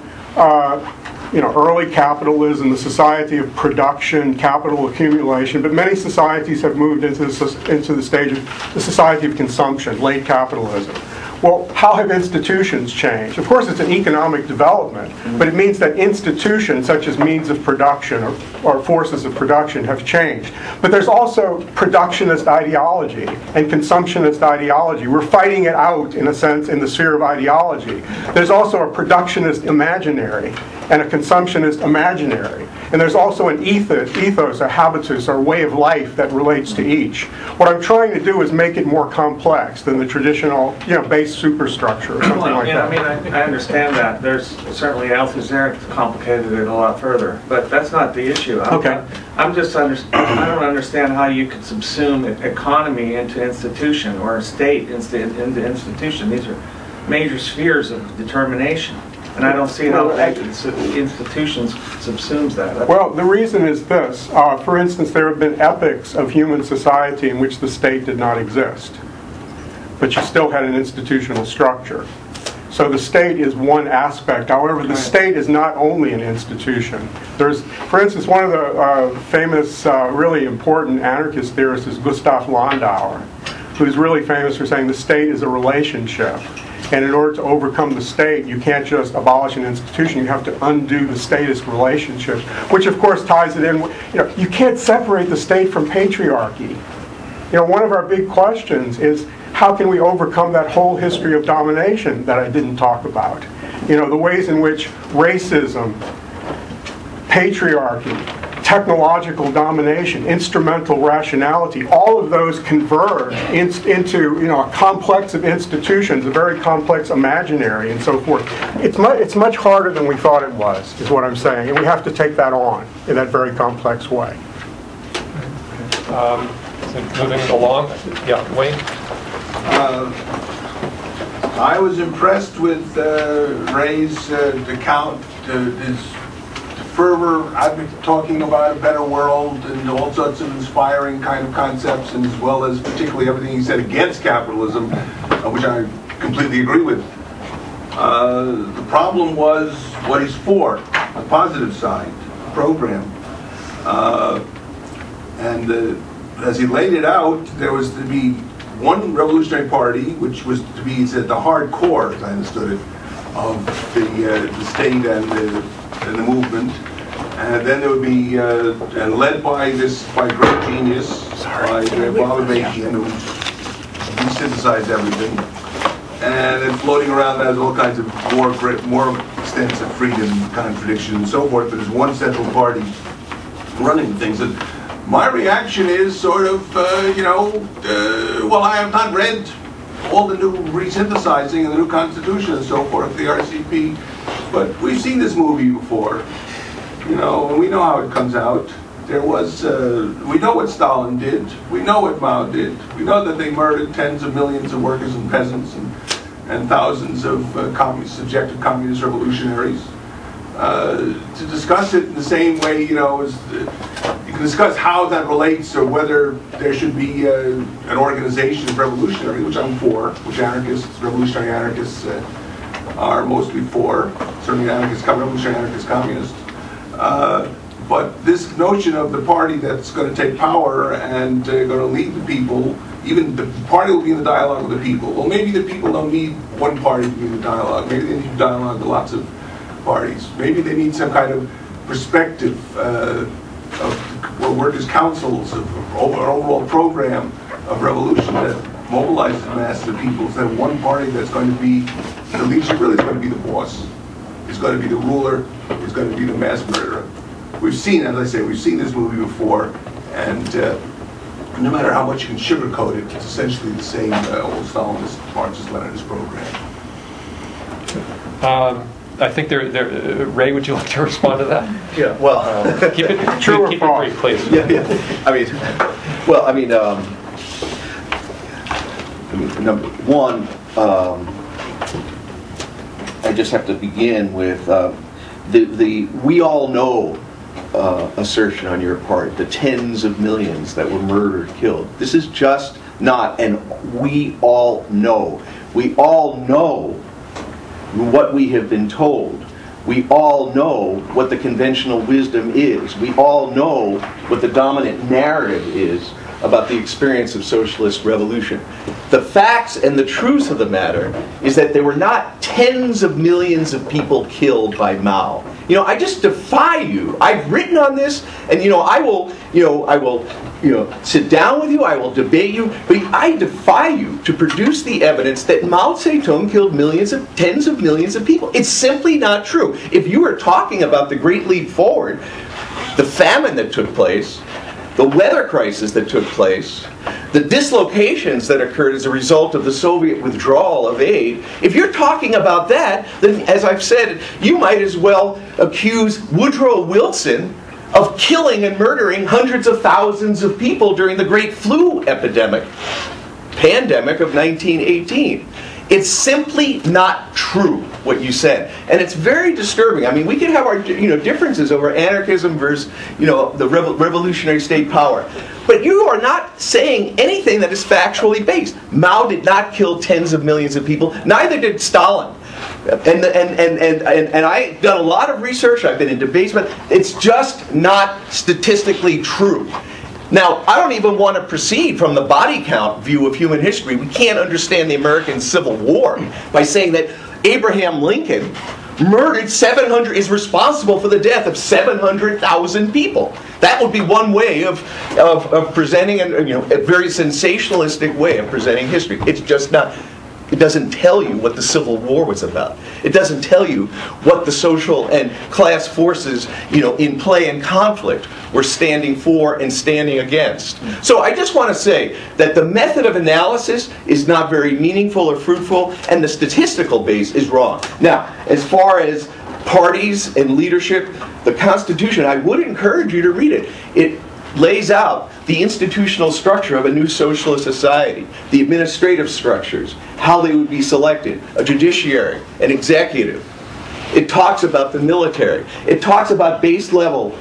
early capitalism, the society of production, capital accumulation, but many societies have moved into the stage of the society of consumption, late capitalism. Well, how have institutions changed? Of course, it's an economic development, but it means that institutions such as means of production or forces of production have changed. But there's also productionist ideology and consumptionist ideology. We're fighting it out, in a sense, in the sphere of ideology. There's also a productionist imaginary and a consumptionist imaginary. And there's also an ethos, a habitus, or way of life that relates to each. What I'm trying to do is make it more complex than the traditional, base superstructure or something like that. I mean, I understand that. There's certainly Althusser complicated it a lot further, but that's not the issue. Okay. I don't understand how you could subsume economy into institution or a state into institution. These are major spheres of determination. And I don't see how institutions subsumes that. Well, the reason is this. For instance, there have been epochs of human society in which the state did not exist, but you still had an institutional structure. So the state is one aspect. However, the state is not only an institution. There's, for instance, one of the famous, really important anarchist theorists is Gustav Landauer, who's really famous for saying the state is a relationship. And in order to overcome the state, you can't just abolish an institution. You have to undo the statist relationships, which of course ties it in. You can't separate the state from patriarchy. One of our big questions is how can we overcome that whole history of domination that I didn't talk about? The ways in which racism, patriarchy, technological domination, instrumental rationality, all of those converge into a complex of institutions, a very complex imaginary, and so forth. It's much harder than we thought it was, is what I'm saying, and we have to take that on in that very complex way. So moving along, yeah, Wayne. I was impressed with Ray's account, his fervor. I've been talking about a better world and all sorts of inspiring kind of concepts, and as well as particularly everything he said against capitalism, which I completely agree with. The problem was what he's for, the positive side, the program. As he laid it out, there was to be one revolutionary party, which was to be, he said, the hardcore, as I understood it, of the state and the movement. And then there would be, and led by great genius, by Bob Avakian, who synthesized everything. And then floating around that is all kinds of more extensive freedom, contradiction, and so forth. But there's one central party running things. And my reaction is sort of, well, I have not read all the new resynthesizing and the new constitution and so forth, the RCP. But we've seen this movie before, you know, and we know how it comes out. There was, we know what Stalin did, we know what Mao did, we know that they murdered tens of millions of workers and peasants and thousands of subjective communist revolutionaries. To discuss it in the same way, you know, as you can discuss how that relates or whether there should be an organization of revolutionary, which I'm for, which anarchists, revolutionary anarchists are mostly for, certainly anarchists, revolutionary anarchist communists. But this notion of the party that's going to take power and going to lead the people, even the party will be in the dialogue with the people. Well, maybe the people don't need one party to be in the dialogue. Maybe they need dialogue with lots of parties. Maybe they need some kind of perspective of workers' councils, of an overall program of revolution that mobilizes the masses of people. Instead of one party that's going to be, the leadership really is going to be the boss. It's going to be the ruler. It's going to be the mass murderer. We've seen, as I say, we've seen this movie before, and no matter how much you can sugarcoat it, it's essentially the same old Stalinist, Marxist-Leninist program. I think Ray, would you like to respond to that? Yeah. Well, keep it brief, please. Yeah. I mean, well, I mean, number one, I just have to begin with the we all know assertion on your part, the tens of millions that were murdered, killed. This is just not, and we all know. We all know what we have been told. We all know what the conventional wisdom is. We all know what the dominant narrative is about the experience of socialist revolution. The facts and the truth of the matter is that there were not tens of millions of people killed by Mao. You know, I just defy you. I've written on this, and I will sit down with you, I will debate you, but I defy you to produce the evidence that Mao Zedong killed tens of millions of people. It's simply not true. If you are talking about the Great Leap Forward, the famine that took place, the weather crisis that took place, the dislocations that occurred as a result of the Soviet withdrawal of aid, if you're talking about that, then as I've said, you might as well accuse Woodrow Wilson of killing and murdering hundreds of thousands of people during the Great Flu pandemic of 1918. It's simply not true what you said, and it's very disturbing. I mean, we can have our differences over anarchism versus the revolutionary state power, but you are not saying anything that is factually based. Mao did not kill tens of millions of people. Neither did Stalin. And I've done a lot of research. I've been in debates, but it's just not statistically true. Now, I don't even want to proceed from the body count view of human history. We can't understand the American Civil War by saying that Abraham Lincoln is responsible for the death of 700,000 people. That would be one way of presenting, a very sensationalistic way of presenting history. It's just not. It doesn't tell you what the Civil War was about. It doesn't tell you what the social and class forces, in play and conflict were standing for and standing against. So I just want to say that the method of analysis is not very meaningful or fruitful, and the statistical base is wrong. Now, as far as parties and leadership, the Constitution, I would encourage you to read it. It lays out the institutional structure of a new socialist society, the administrative structures, how they would be selected, a judiciary, an executive. It talks about the military. It talks about base level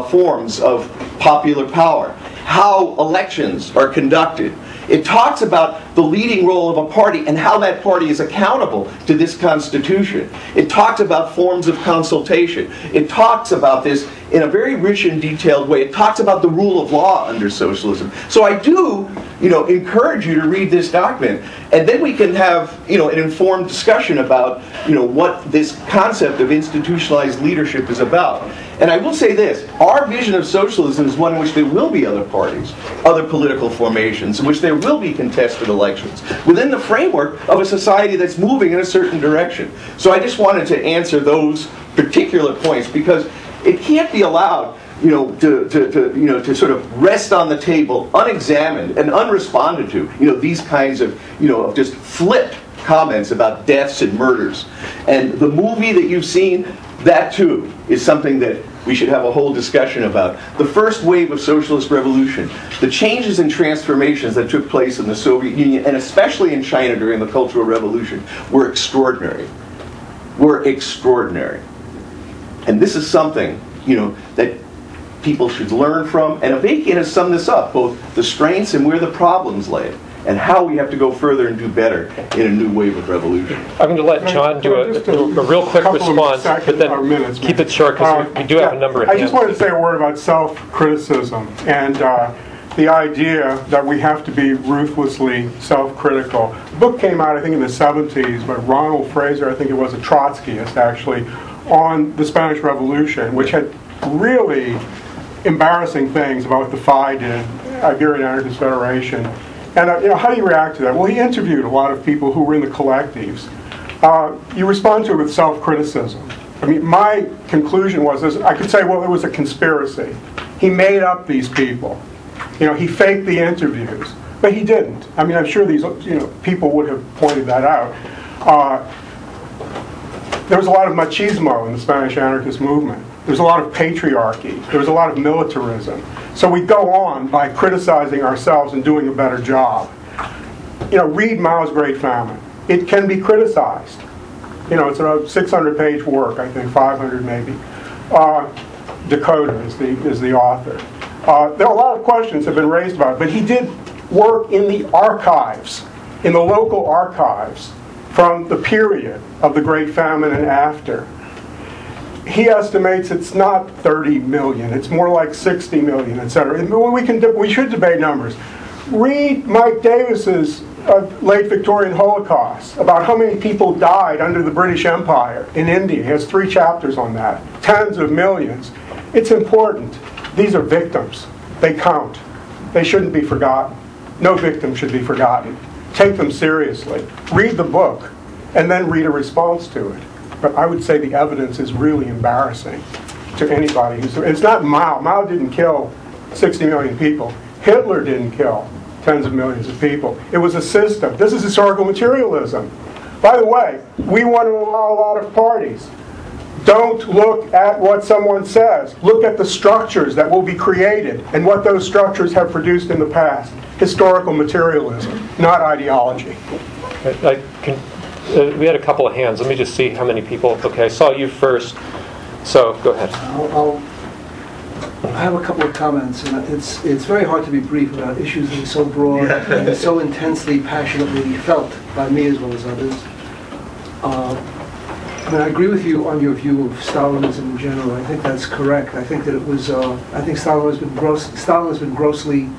forms of popular power, how elections are conducted. It talks about the leading role of a party and how that party is accountable to this Constitution. It talks about forms of consultation. It talks about this in a very rich and detailed way. It talks about the rule of law under socialism. So I do, encourage you to read this document, and then we can have, an informed discussion about, what this concept of institutionalized leadership is about. And I will say this, our vision of socialism is one in which there will be other parties, other political formations, in which there will be contested elections, within the framework of a society that's moving in a certain direction. So I just wanted to answer those particular points, because it can't be allowed to sort of rest on the table, unexamined and unresponded to, these kinds of, of just flipped comments about deaths and murders. And the movie that you've seen, that too is something that we should have a whole discussion about. The first wave of socialist revolution, the changes and transformations that took place in the Soviet Union, and especially in China during the Cultural Revolution, were extraordinary. And this is something, that people should learn from. And Avakian has summed this up, both the strengths and where the problems lay, and how we have to go further and do better in a new wave of revolution. I'm going to let John do a real quick response, but then keep it short because we do have a number of hands. I just wanted to say a word about self-criticism and the idea that we have to be ruthlessly self-critical. The book came out, I think, in the 70s by Ronald Fraser, I think it was a Trotskyist actually, on the Spanish Revolution, which had really embarrassing things about what the FI did, Iberian Anarchist Federation. And how do you react to that? Well, he interviewed a lot of people who were in the collectives. You respond to it with self-criticism. I mean, my conclusion was this: I could say, well, it was a conspiracy. He made up these people. He faked the interviews, but he didn't. I mean, I'm sure these people would have pointed that out. There was a lot of machismo in the Spanish anarchist movement. There was a lot of patriarchy. There was a lot of militarism. So we go on by criticizing ourselves and doing a better job. Read Mao's Great Famine. It can be criticized. It's a 600-page work, I think, 500 maybe. Dakota is the author. There are a lot of questions that have been raised about it, but he did work in the archives, in the local archives, from the period of the Great Famine and after. He estimates it's not 30 million, it's more like 60 million, etc. We should debate numbers. Read Mike Davis's late Victorian Holocaust, about how many people died under the British Empire in India. He has 3 chapters on that. Tens of millions. It's important. These are victims. They count. They shouldn't be forgotten. No victim should be forgotten. Take them seriously. Read the book, and then read a response to it. But I would say the evidence is really embarrassing to anybody. It's not Mao. Mao didn't kill 60 million people. Hitler didn't kill tens of millions of people. It was a system. This is historical materialism. By the way, we want to allow a lot of parties. Don't look at what someone says. Look at the structures that will be created and what those structures have produced in the past. Historical materialism, not ideology. We had a couple of hands. Let me just see how many people. Okay, I saw you first. So go ahead. I have a couple of comments, and it's very hard to be brief about issues that are so broad and so intensely, passionately felt by me as well as others. I agree with you on your view of Stalinism in general. I think that's correct. I think that it was. I think Stalin has been grossly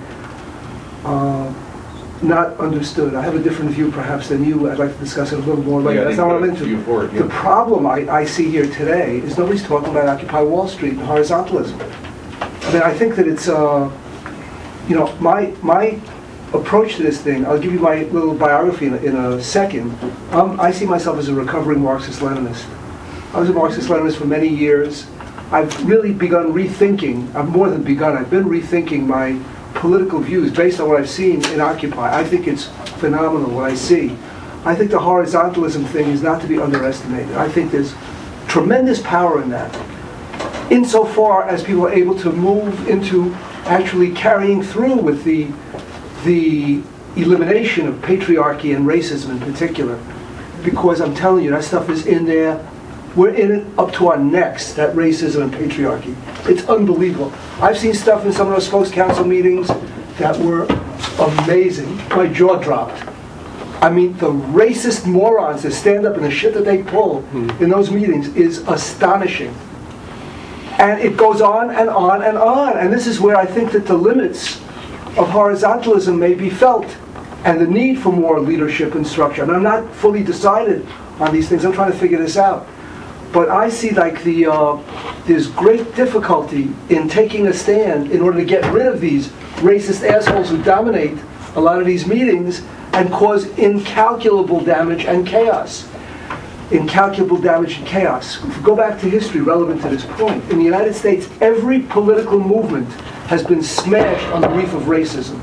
not understood. I have a different view perhaps than you. I'd like to discuss it a little more later. That's not what I'm into. The problem I see here today is nobody's talking about Occupy Wall Street and horizontalism. I think that it's, my approach to this thing, I'll give you my little biography in a second. I see myself as a recovering Marxist-Leninist. I was a Marxist-Leninist for many years. I've really begun rethinking, I've more than begun, I've been rethinking my political views based on what I've seen in Occupy. I think it's phenomenal what I see. I think the horizontalism thing is not to be underestimated. I think there's tremendous power in that, insofar as people are able to move into actually carrying through with the elimination of patriarchy and racism in particular. Because I'm telling you, that stuff is in there. We're in it up to our necks, that racism and patriarchy. It's unbelievable. I've seen stuff in some of those spokes council meetings that were amazing. My jaw dropped. I mean, the racist morons that stand up and the shit that they pull in those meetings is astonishing. And it goes on and on and on. And this is where I think that the limits of horizontalism may be felt, and the need for more leadership and structure. And I'm not fully decided on these things. I'm trying to figure this out. But I see like there's great difficulty in taking a stand in order to get rid of these racist assholes who dominate a lot of these meetings and cause incalculable damage and chaos. incalculable damage and chaos. If we go back to history relevant to this point, in the United States, every political movement has been smashed on the reef of racism.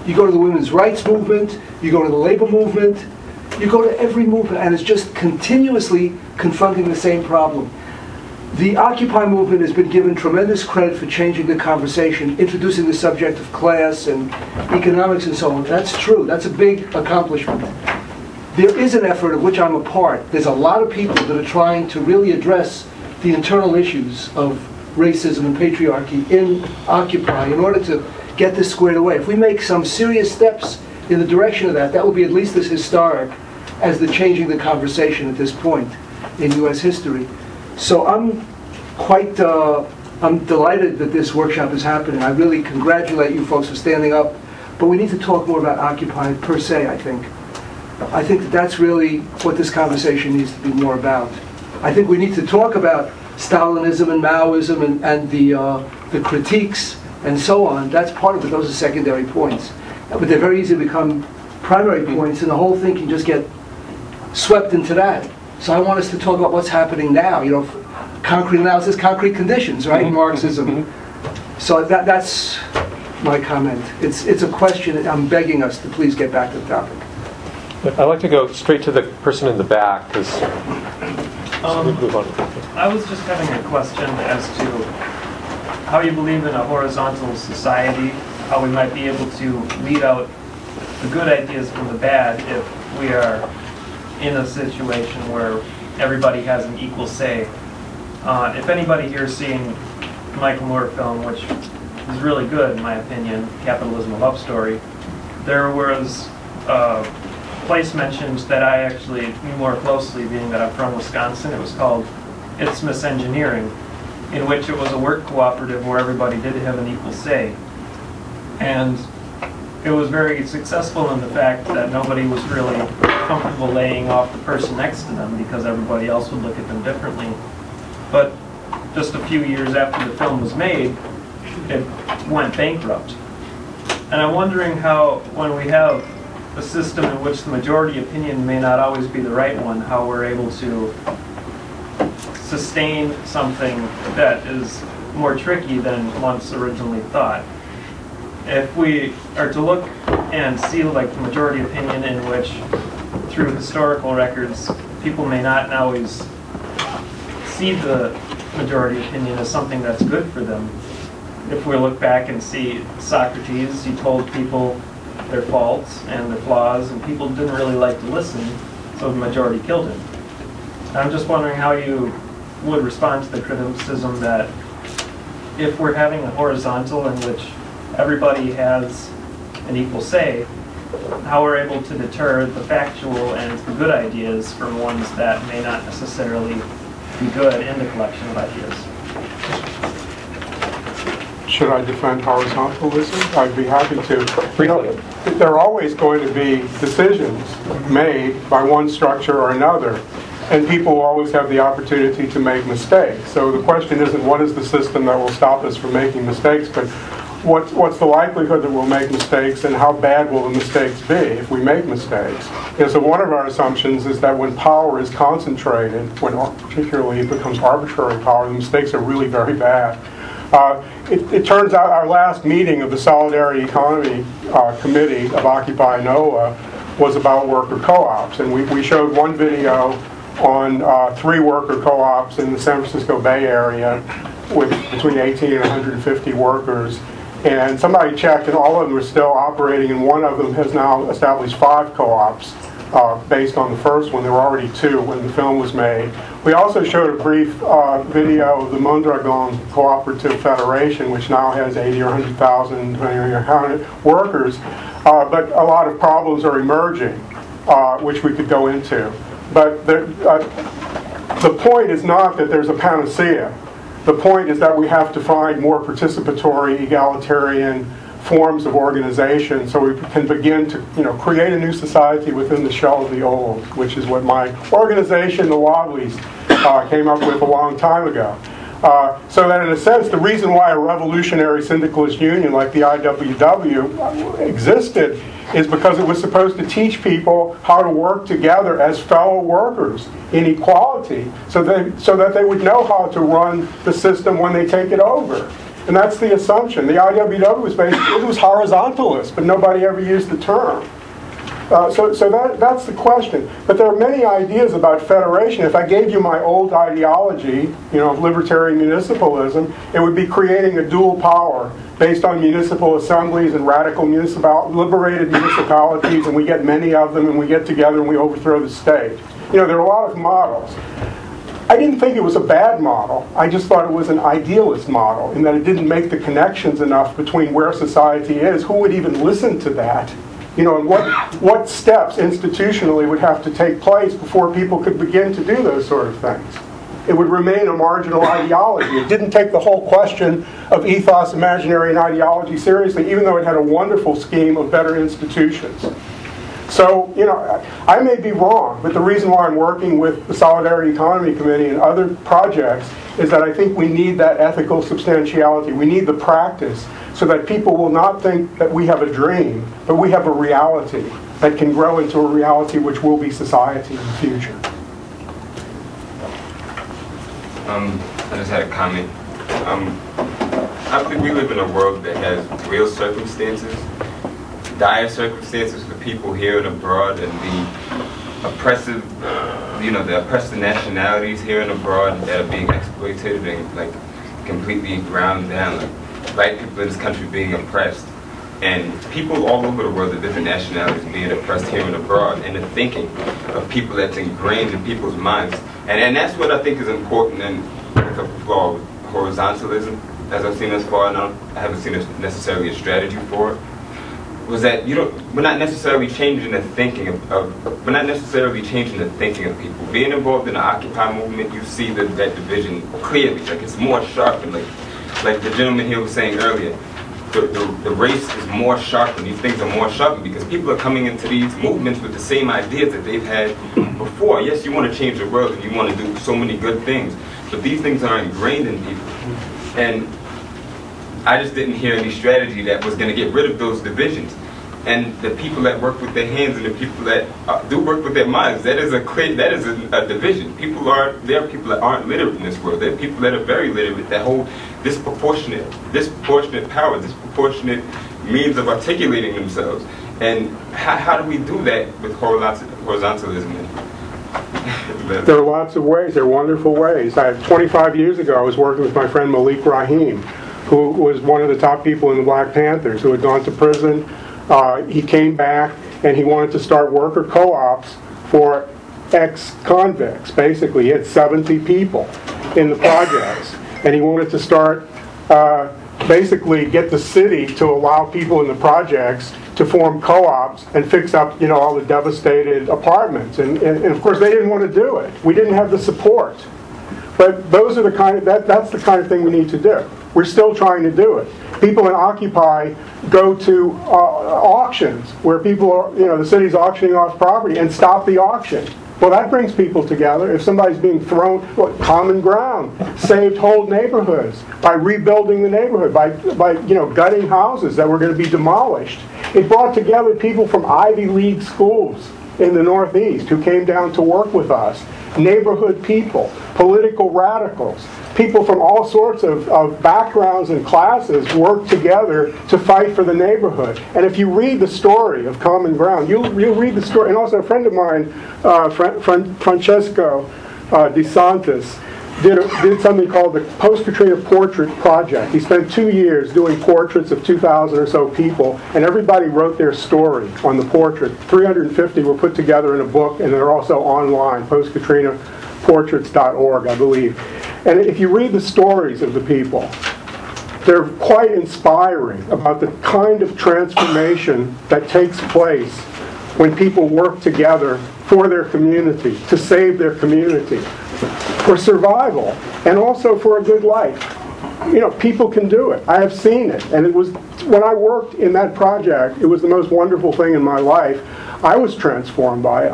You go to the women's rights movement, you go to the labor movement, you go to every movement, and it's just continuously confronting the same problem. The Occupy movement has been given tremendous credit for changing the conversation, introducing the subject of class and economics and so on. That's true. That's a big accomplishment. There is an effort of which I'm a part. There's a lot of people that are trying to really address the internal issues of racism and patriarchy in Occupy in order to get this squared away. If we make some serious steps in the direction of that, that will be at least as historic as the changing the conversation at this point in U.S. history. So I'm quite, I'm delighted that this workshop is happening. I really congratulate you folks for standing up. But we need to talk more about Occupy per se, I think. I think that that's really what this conversation needs to be more about. I think we need to talk about Stalinism and Maoism and the critiques and so on. That's part of it. Those are secondary points. But they're very easy to become primary points, and the whole thing can just get swept into that. So I want us to talk about what's happening now. You know, concrete analysis, concrete conditions, right? Marxism. So that's my comment. It's a question that I'm begging us to please get back to the topic. I'd like to go straight to the person in the back, because move on. I was just having a question as to how you believe in a horizontal society, how we might be able to weed out the good ideas from the bad if we are in a situation where everybody has an equal say. If anybody here has seen Michael Moore film, which is really good in my opinion, Capitalism, a Love Story, there was a place mentioned that I actually knew more closely, being that I'm from Wisconsin. It was called Isthmus Engineering, in which it was a work cooperative where everybody did have an equal say. And it was very successful in the fact that nobody was really comfortable laying off the person next to them because everybody else would look at them differently. But just a few years after the film was made, it went bankrupt. And I'm wondering how, when we have a system in which the majority opinion may not always be the right one, how we're able to sustain something that is more tricky than once originally thought. If we are to look and see like the majority opinion in which, through historical records, people may not always see the majority opinion as something that's good for them. If we look back and see Socrates, he told people their faults and their flaws, and people didn't really like to listen, so the majority killed him. I'm just wondering how you would respond to the criticism that if we're having a horizontal in which everybody has an equal say, how we're able to deter the factual and the good ideas from ones that may not necessarily be good in the collection of ideas. Should I defend horizontalism? I'd be happy to. You know, there are always going to be decisions made by one structure or another, and people will always have the opportunity to make mistakes. So the question isn't what is the system that will stop us from making mistakes, but what's the likelihood that we'll make mistakes, and how bad will the mistakes be if we make mistakes? And so one of our assumptions is that when power is concentrated, when particularly it becomes arbitrary power, the mistakes are really very bad. It turns out our last meeting of the Solidarity Economy Committee of Occupy NOLA was about worker co-ops, and we showed one video on 3 worker co-ops in the San Francisco Bay Area with between 18 and 150 workers. And somebody checked, and all of them are still operating, and one of them has now established 5 co-ops based on the first one. There were already 2 when the film was made. We also showed a brief video of the Mondragon Cooperative Federation, which now has 80 or 100,000, depending on your count, workers. But a lot of problems are emerging, which we could go into. But the point is not that there's a panacea. The point is that we have to find more participatory, egalitarian forms of organization so we can begin to create a new society within the shell of the old, which is what my organization, the Wobblies, came up with a long time ago. So that in a sense, the reason why a revolutionary syndicalist union like the IWW existed is because it was supposed to teach people how to work together as fellow workers in equality, so that they would know how to run the system when they take it over. And that's the assumption. The IWW was it was horizontalist, but nobody ever used the term. So that's the question. But there are many ideas about federation. If I gave you my old ideology, of libertarian municipalism, it would be creating a dual power based on municipal assemblies and radical liberated municipalities, and we get many of them, and we get together and we overthrow the state. There are a lot of models. I didn't think it was a bad model. I just thought it was an idealist model, in that it didn't make the connections enough between where society is. Who would even listen to that? And what steps institutionally would have to take place before people could begin to do those sort of things? It would remain a marginal ideology. It didn't take the whole question of ethos, imaginary, and ideology seriously, even though it had a wonderful scheme of better institutions. So, I may be wrong, but the reason why I'm working with the Solidarity Economy Committee and other projects is that I think we need that ethical substantiality. We need the practice so that people will not think that we have a dream, but we have a reality that can grow into a reality which will be society in the future. I just had a comment. I think we live in a world that has real circumstances, dire circumstances for people here and abroad, and the oppressive, the oppressive nationalities here and abroad that are being exploited and completely ground down. Black people in this country being oppressed, and people all over the world of different nationalities being oppressed here and abroad, and the thinking of people that's ingrained in people's minds. And that's what I think is important in horizontalism, as I've seen thus far, and I haven't seen necessarily a strategy for it, was that we're not necessarily changing the thinking of people. Being involved in the Occupy movement, you see that division clearly. It's more sharp, and like the gentleman here was saying earlier, the race is more sharpened. These things are more sharpened because people are coming into these movements with the same ideas that they've had before. Yes, you want to change the world and you want to do so many good things, but these things are ingrained in people. And I just didn't hear any strategy that was going to get rid of those divisions. And the people that work with their hands and the people that do work with their minds, that is a division. There are people that aren't literate in this world. There are people that are very literate that hold disproportionate power, disproportionate means of articulating themselves. And how do we do that with horizontalism? There are lots of ways. There are wonderful ways. 25 years ago, I was working with my friend Malik Rahim, who was one of the top people in the Black Panthers, who had gone to prison. He came back and he wanted to start worker co-ops for ex-convicts. Basically, he had 70 people in the projects, and he wanted to start, basically get the city to allow people in the projects to form co-ops and fix up, all the devastated apartments. And of course, they didn't want to do it. We didn't have the support. But those are that's the kind of thing we need to do. We're still trying to do it. People in Occupy go to auctions where people are, the city's auctioning off property, and stop the auction. Well, that brings people together. If somebody's being thrown, common ground, saved whole neighborhoods by rebuilding the neighborhood, by gutting houses that were going to be demolished. It brought together people from Ivy League schools in the Northeast who came down to work with us. Neighborhood people, political radicals, people from all sorts of backgrounds and classes worked together to fight for the neighborhood. And if you read the story of Common Ground, you'll read the story. And also a friend of mine, Francesco De Santis, did something called the Post-Katrina Portrait Project. He spent 2 years doing portraits of 2,000 or so people, and everybody wrote their story on the portrait. 350 were put together in a book, and they're also online, postkatrinaportraits.org, I believe. And if you read the stories of the people, they're quite inspiring about the kind of transformation that takes place when people work together for their community, to save their community, for survival, and also for a good life. People can do it. I have seen it. And it was, when I worked in that project, it was the most wonderful thing in my life. I was transformed by it.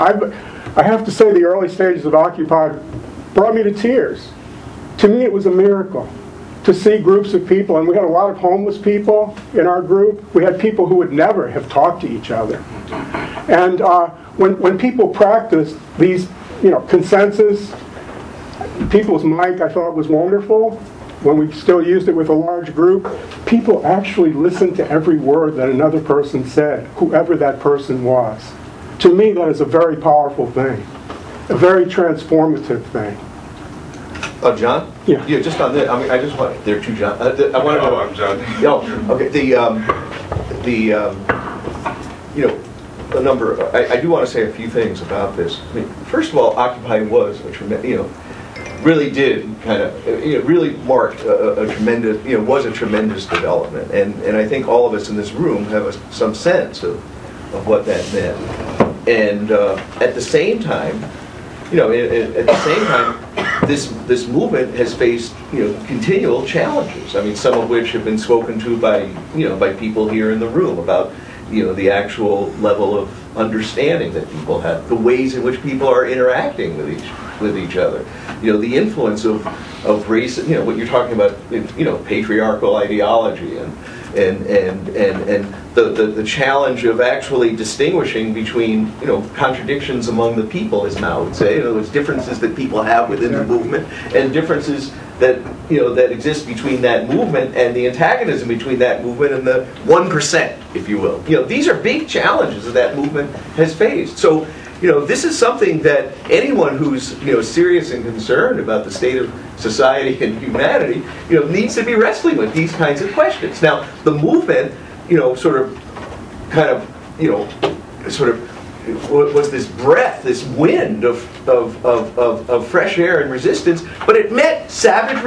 I have to say the early stages of Occupy brought me to tears. To me, it was a miracle to see groups of people, and we had a lot of homeless people in our group. We had people who would never have talked to each other. And when people practiced these, consensus, people's mic, I thought was wonderful. When we still used it with a large group, people actually listened to every word that another person said, whoever that person was. To me, that is a very powerful thing, a very transformative thing. John? Yeah. Yeah, just on this, I just want, there are two John. I want to know. I'm John. Okay, a number, I do want to say a few things about this. I mean, first of all, Occupy was a tremendous, really did kind of, really marked a tremendous, was a tremendous development. And I think all of us in this room have some sense of what that meant. And at the same time, this movement has faced, continual challenges. I mean, some of which have been spoken to by people here in the room about, the actual level of understanding that people have, the ways in which people are interacting with each other, the influence of race, what you're talking about, patriarchal ideology and the challenge of actually distinguishing between, contradictions among the people, as Mao would say. In other words, differences that people have within the movement, and differences that, that exist between that movement and the antagonism between that movement and the 1%, if you will. These are big challenges that that movement has faced. So, this is something that anyone who's, serious and concerned about the state of society and humanity, needs to be wrestling with these kinds of questions. Now, the movement, was this breath, this wind of fresh air and resistance, but it met savage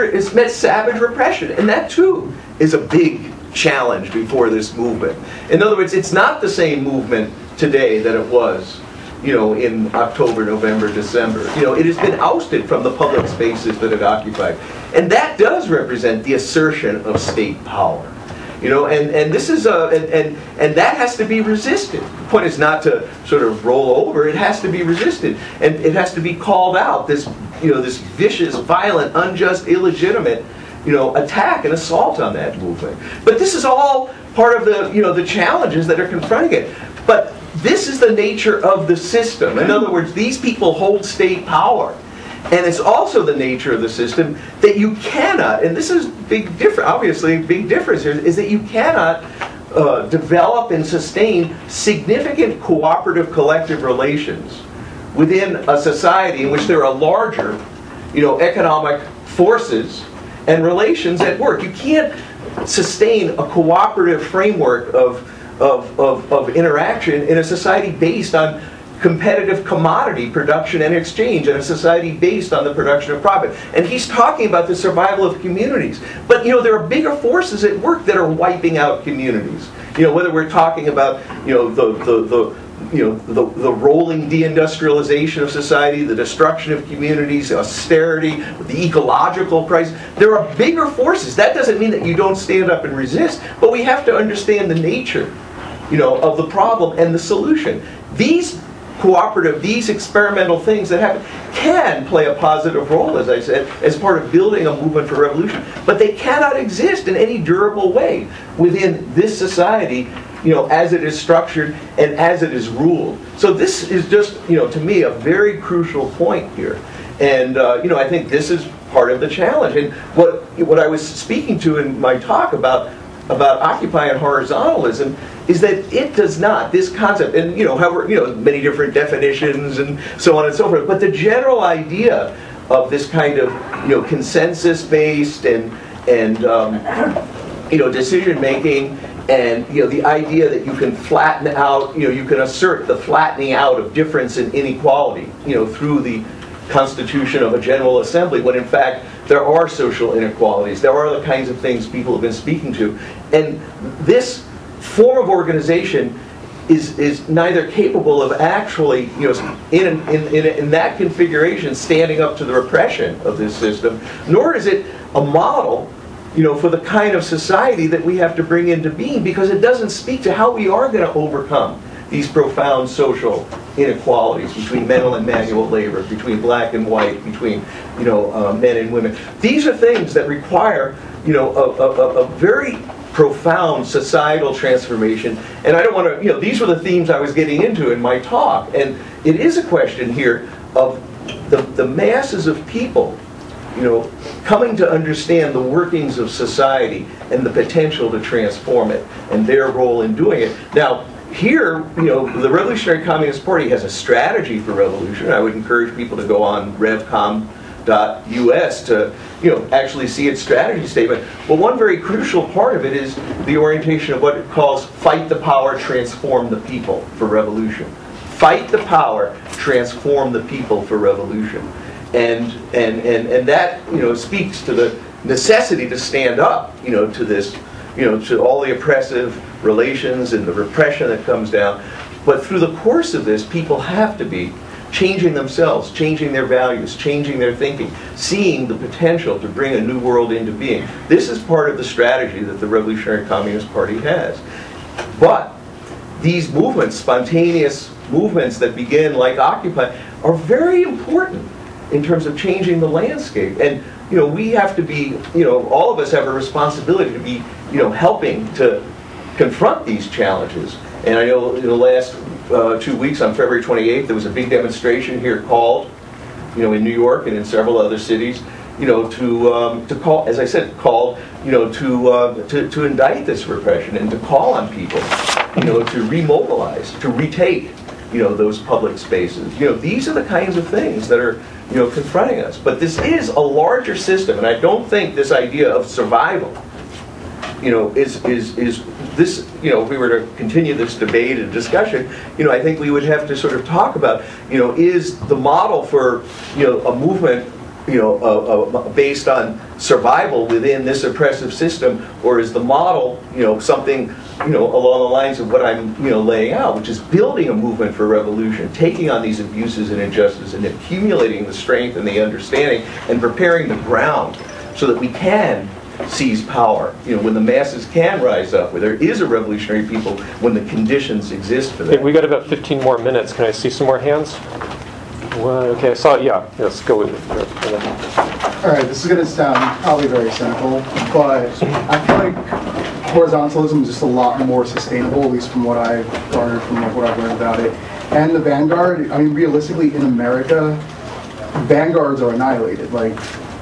repression, and that too is a big challenge before this movement. In other words, it's not the same movement today that it was, in October, November, December. It has been ousted from the public spaces that it occupied, and that does represent the assertion of state power. And this is and that has to be resisted. The point is not to sort of roll over. It has to be resisted, and it has to be called out. This this vicious, violent, unjust, illegitimate attack and assault on that movement. But this is all part of the the challenges that are confronting it. But this is the nature of the system. In other words, these people hold state power. And it's also the nature of the system that you cannot, and this is big difference, obviously big difference here, is that you cannot develop and sustain significant cooperative collective relations within a society in which there are larger, economic forces and relations at work. You can't sustain a cooperative framework of interaction in a society based on competitive commodity production and exchange, and a society based on the production of profit. And he's talking about the survival of communities. But there are bigger forces at work that are wiping out communities. Whether we're talking about the rolling deindustrialization of society, the destruction of communities, austerity, the ecological crisis. There are bigger forces. That doesn't mean that you don't stand up and resist, but we have to understand the nature, of the problem and the solution. These cooperative, these experimental things that happen can play a positive role, as I said, as part of building a movement for revolution. But they cannot exist in any durable way within this society, as it is structured and as it is ruled. So this is just, to me, a very crucial point here. And, I think this is part of the challenge. And what I was speaking to in my talk about Occupy and horizontalism is that it does not, this concept, and however, many different definitions and so on and so forth, but the general idea of this kind of, consensus-based and decision making, and the idea that you can flatten out, you can assert the flattening out of difference and inequality, through the constitution of a General Assembly, when in fact there are social inequalities. There are the kinds of things people have been speaking to. And this form of organization is neither capable of actually, in that configuration, standing up to the repression of this system, nor is it a model, for the kind of society that we have to bring into being, because it doesn't speak to how we are going to overcome these profound social inequalities between mental and manual labor, between black and white, between men and women. These are things that require a very profound societal transformation. And I don't want to, these were the themes I was getting into in my talk. And it is a question here of the masses of people, coming to understand the workings of society and the potential to transform it and their role in doing it. Now, here, the Revolutionary Communist Party has a strategy for revolution. I would encourage people to go on revcom.us to actually see its strategy statement. But one very crucial part of it is the orientation of what it calls fight the power, transform the people for revolution. Fight the power, transform the people for revolution. And that speaks to the necessity to stand up to this, to all the oppressive relations and the repression that comes down. But through the course of this, people have to be changing themselves, changing their values, changing their thinking, seeing the potential to bring a new world into being. This is part of the strategy that the Revolutionary Communist Party has. But these movements, spontaneous movements that begin like Occupy, are very important in terms of changing the landscape. And we have to be, all of us have a responsibility to be, helping to confront these challenges. And I know in the last 2 weeks, on February 28th, there was a big demonstration here called, in New York and in several other cities, to call, as I said, called, to indict this repression and to call on people, to remobilize, to retake, those public spaces. These are the kinds of things that are, confronting us. But this is a larger system, and I don't think this idea of survival, is this, if we were to continue this debate and discussion, I think we would have to sort of talk about, is the model for, a movement, based on survival within this oppressive system, or is the model, something, along the lines of what I'm, laying out, which is building a movement for revolution, taking on these abuses and injustices and accumulating the strength and the understanding and preparing the ground so that we can seize power, when the masses can rise up, where there is a revolutionary people, when the conditions exist for that. Okay, we got about 15 more minutes. Can I see some more hands? Well, okay, I saw it. Yeah, let's go with it. All right, this is going to sound probably very cynical, but I feel like horizontalism is just a lot more sustainable, at least from what I've garnered from what I've learned about it. And the vanguard, I mean, realistically, in America, vanguards are annihilated. Like,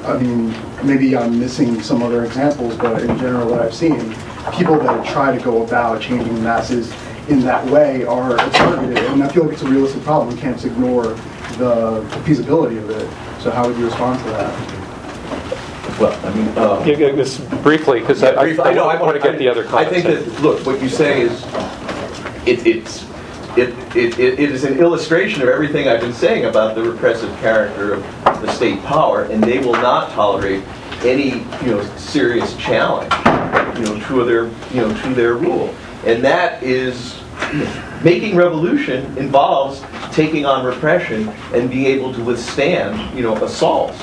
I mean, maybe I'm missing some other examples, but in general, what I've seen, people that try to go about changing the masses in that way are targeted, and I feel like it's a realistic problem. We can't just ignore the feasibility of it. So how would you respond to that? Well, I mean, just briefly, because I want to get the other comments. I think that, look, what you say is, it is an illustration of everything I've been saying about the repressive character of the state power, and they will not tolerate any, serious challenge, to their rule. And that is, making revolution involves taking on repression and being able to withstand, assaults,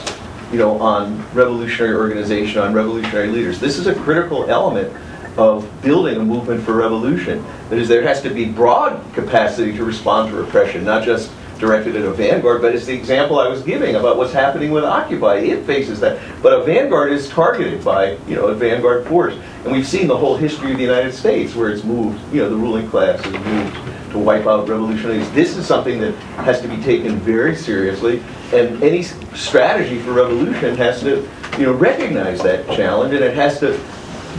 on revolutionary organization, on revolutionary leaders. This is a critical element of building a movement for revolution. That is, there has to be broad capacity to respond to repression, not just directed at a vanguard, but it's the example I was giving about what's happening with Occupy. It faces that. But a vanguard is targeted by, a vanguard force. And we've seen the whole history of the United States where it's moved, the ruling class has moved to wipe out revolutionaries. This is something that has to be taken very seriously, and any strategy for revolution has to, recognize that challenge, and it has to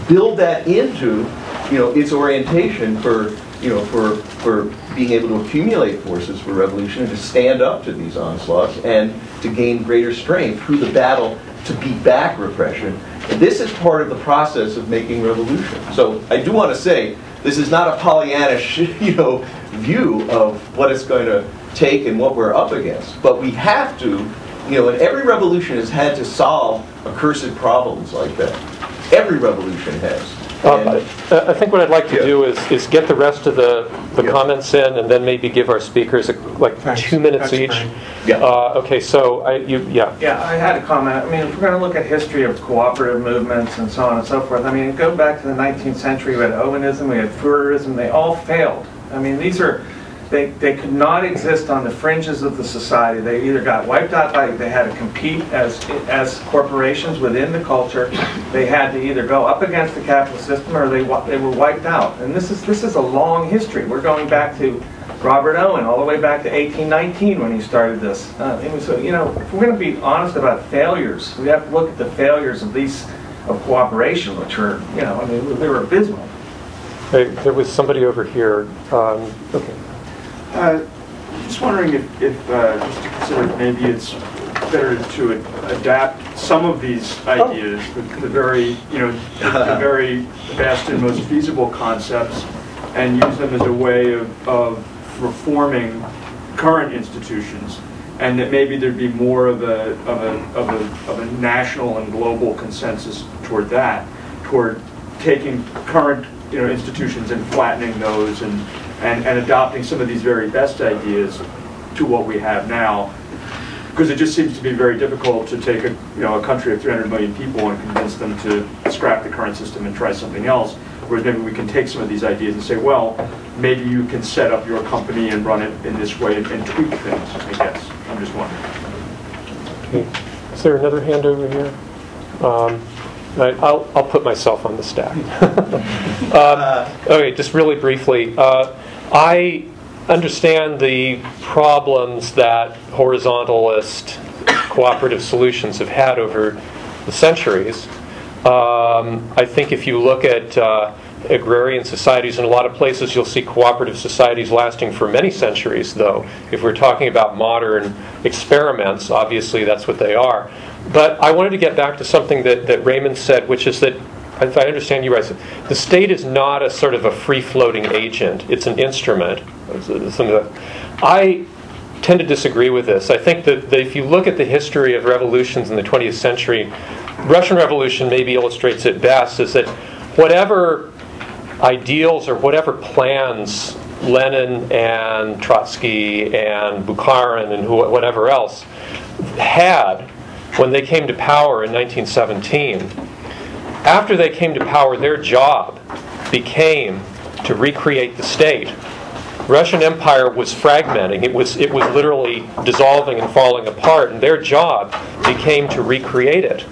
build that into, its orientation for, for being able to accumulate forces for revolution and to stand up to these onslaughts and to gain greater strength through the battle to beat back repression. And this is part of the process of making revolution. So I do want to say, this is not a Pollyannish, view of what it's going to take and what we're up against. But we have to, and every revolution has had to solve accursed problems like that. Every revolution has. I think what I'd like to do is get the rest of the comments in, and then maybe give our speakers like 2 minutes each. Okay, so Yeah, I had a comment. I mean, if we're going to look at history of cooperative movements and so on and so forth, I mean, go back to the 19th century, we had Owenism, we had Fourierism, they all failed. I mean, these are They could not exist on the fringes of the society. They either got wiped out by, they had to compete as corporations within the culture. They had to either go up against the capitalist system or they were wiped out. And this is a long history. We're going back to Robert Owen, all the way back to 1819 when he started this. So, you know, if we're going to be honest about failures, we have to look at the failures of cooperation, which were, you know, I mean, they were abysmal. Hey, there was somebody over here. Okay. Just wondering if just to consider maybe it's better to adapt some of these ideas, the very, you know, the very best and most feasible concepts, and use them as a way of reforming current institutions, and that maybe there'd be more of a national and global consensus toward that, toward taking current, you know, institutions and flattening those and adopting some of these very best ideas to what we have now, because it just seems to be very difficult to take a country of 300 million people and convince them to scrap the current system and try something else. Whereas maybe we can take some of these ideas and say, well, maybe you can set up your company and run it in this way and tweak things, I guess. I'm just wondering. Okay. Is there another hand over here? I'll put myself on the stack. Okay, just really briefly. I understand the problems that horizontalist cooperative solutions have had over the centuries. I think if you look at agrarian societies in a lot of places, you'll see cooperative societies lasting for many centuries, though. If we're talking about modern experiments, obviously that's what they are. But I wanted to get back to something that Raymond said, which is that, if I understand you right, the state is not a sort of a free-floating agent. It's an instrument. I tend to disagree with this. I think that if you look at the history of revolutions in the 20th century, Russian Revolution maybe illustrates it best, is that whatever ideals or whatever plans Lenin and Trotsky and Bukharin and whatever else had when they came to power in 1917, after they came to power, their job became to recreate the state. Russian Empire was fragmenting. It was literally dissolving and falling apart, and their job became to recreate it.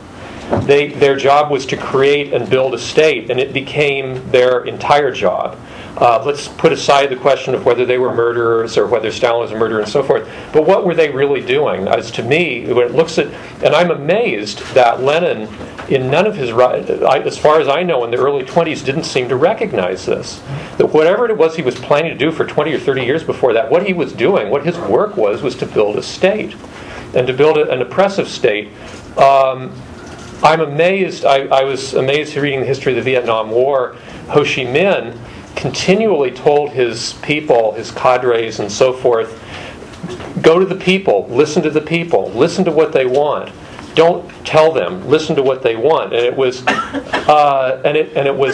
Their job was to create and build a state, and it became their entire job. Let's put aside the question of whether they were murderers or whether Stalin was a murderer and so forth. But what were they really doing? As to me, when it looks at, and I'm amazed that Lenin, in none of his, as far as I know, in the early 20s, didn't seem to recognize this. That whatever it was he was planning to do for 20 or 30 years before that, what he was doing, what his work was to build a state, and to build an oppressive state. I'm amazed. I was amazed reading the history of the Vietnam War. Ho Chi Minh continually told his people, his cadres and so forth, go to the people, listen to the people, listen to what they want. Don't tell them, listen to what they want. And it was,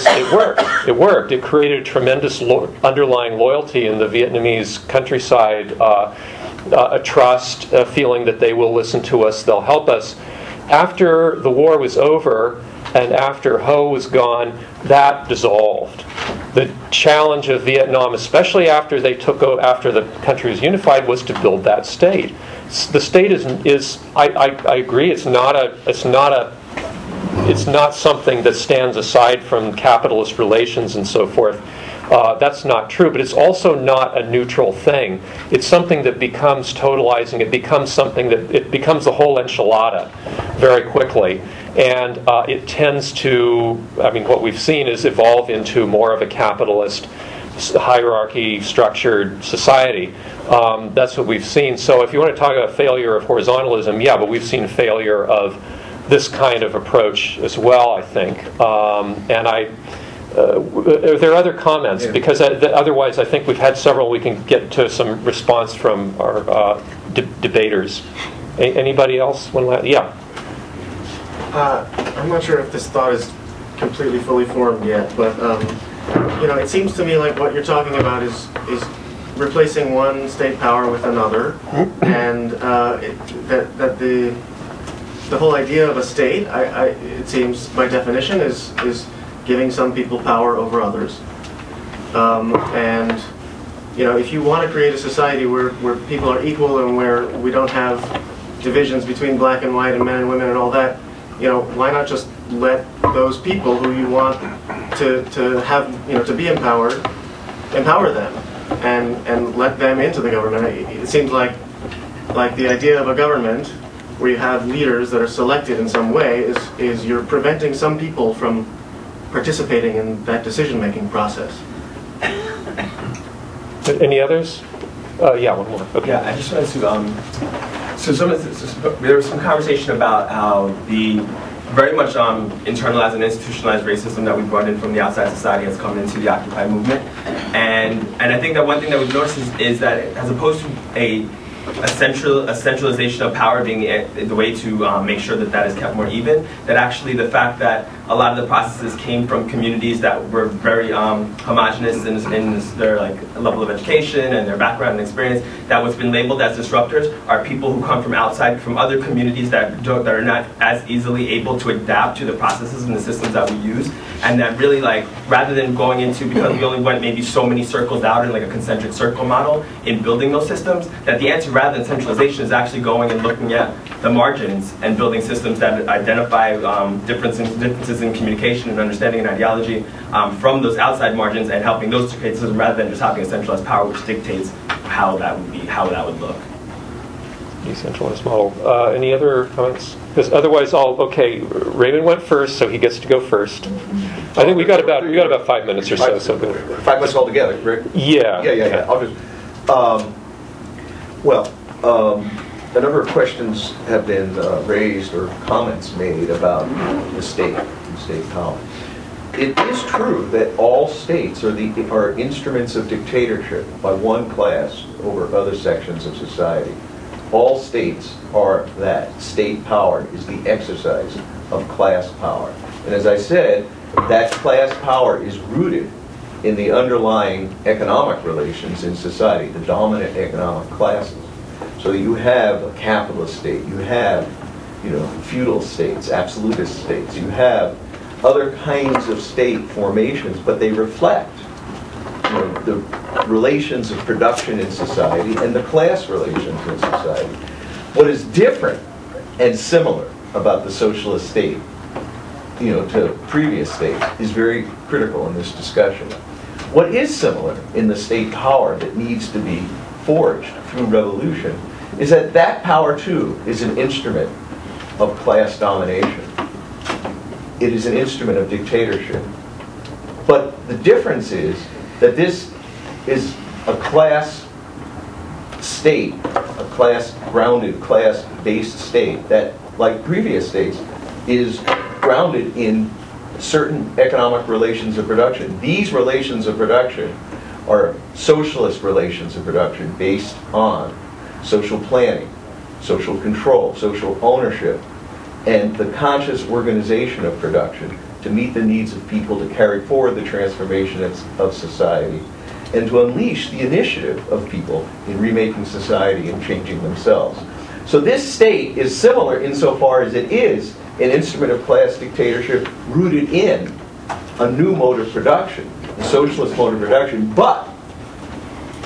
it worked. It worked. It created a tremendous underlying loyalty in the Vietnamese countryside, a trust, a feeling that they will listen to us, they'll help us. After the war was over and after Ho was gone, that dissolved. The challenge of Vietnam, especially after they took over, after the country was unified, was to build that state. The state is I agree. It's not something that stands aside from capitalist relations and so forth. That's not true, but it's also not a neutral thing. It's something that becomes totalizing. It becomes something that it becomes the whole enchilada very quickly, and it tends to. I mean, what we've seen is evolve into more of a capitalist hierarchy-structured society. That's what we've seen. So, if you want to talk about failure of horizontalism, yeah, but we've seen failure of this kind of approach as well, I think, and I. Are there other comments? Yeah. Because otherwise I think we've had several. We can get to some response from our debaters. Anybody else? Yeah. I'm not sure if this thought is completely fully formed yet, but it seems to me like what you're talking about is replacing one state power with another, and that the whole idea of a state, it seems by definition, is giving some people power over others, and you know, if you want to create a society where people are equal and where we don't have divisions between black and white and men and women and all that, you know, why not just let those people who you want to have, you know, to be empowered, empower them and let them into the government. It seems like the idea of a government where you have leaders that are selected in some way is you're preventing some people from participating in that decision-making process. Any others? Yeah, one more. Okay. Yeah, I just wanted to, there was some conversation about how the very much internalized and institutionalized racism that we brought in from the outside society has come into the Occupy movement. And I think that one thing that we've noticed is that as opposed to a centralization of power being the way to make sure that is kept more even, that actually the fact that a lot of the processes came from communities that were very homogenous in their level of education and their background and experience, that what's been labeled as disruptors are people who come from outside, from other communities that are not as easily able to adapt to the processes and the systems that we use, and that really rather than going into, because we only went maybe so many circles out in a concentric circle model in building those systems, that the answer rather than centralization is actually going and looking at the margins and building systems that identify differences in communication and understanding and ideology from those outside margins and helping those to create systems rather than just having a centralized power which dictates how that would look. Decentralized model. Any other comments? Because otherwise, Raymond went first, so he gets to go first. I think we got about 5 minutes or so. 5 minutes altogether, Rick? Yeah. Yeah. I'll just. A number of questions have been raised or comments made about the state and state power. It is true that all states are instruments of dictatorship by one class over other sections of society. All states are that. State power is the exercise of class power. And as I said, that class power is rooted in the underlying economic relations in society, the dominant economic classes. So you have a capitalist state, you have, feudal states, absolutist states, you have other kinds of state formations, but they reflect the relations of production in society and the class relations in society. What is different and similar about the socialist state, to previous states is very critical in this discussion. What is similar in the state power that needs to be forged through revolution is that power too is an instrument of class domination. It is an instrument of dictatorship. But the difference is that this is a class state, a class-grounded, class-based state that, like previous states, is grounded in certain economic relations of production. These relations of production are socialist relations of production based on social planning, social control, social ownership, and the conscious organization of production to meet the needs of people to carry forward the transformation of society and to unleash the initiative of people in remaking society and changing themselves. So this state is similar insofar as it is an instrument of class dictatorship rooted in a new mode of production, the socialist mode of production, but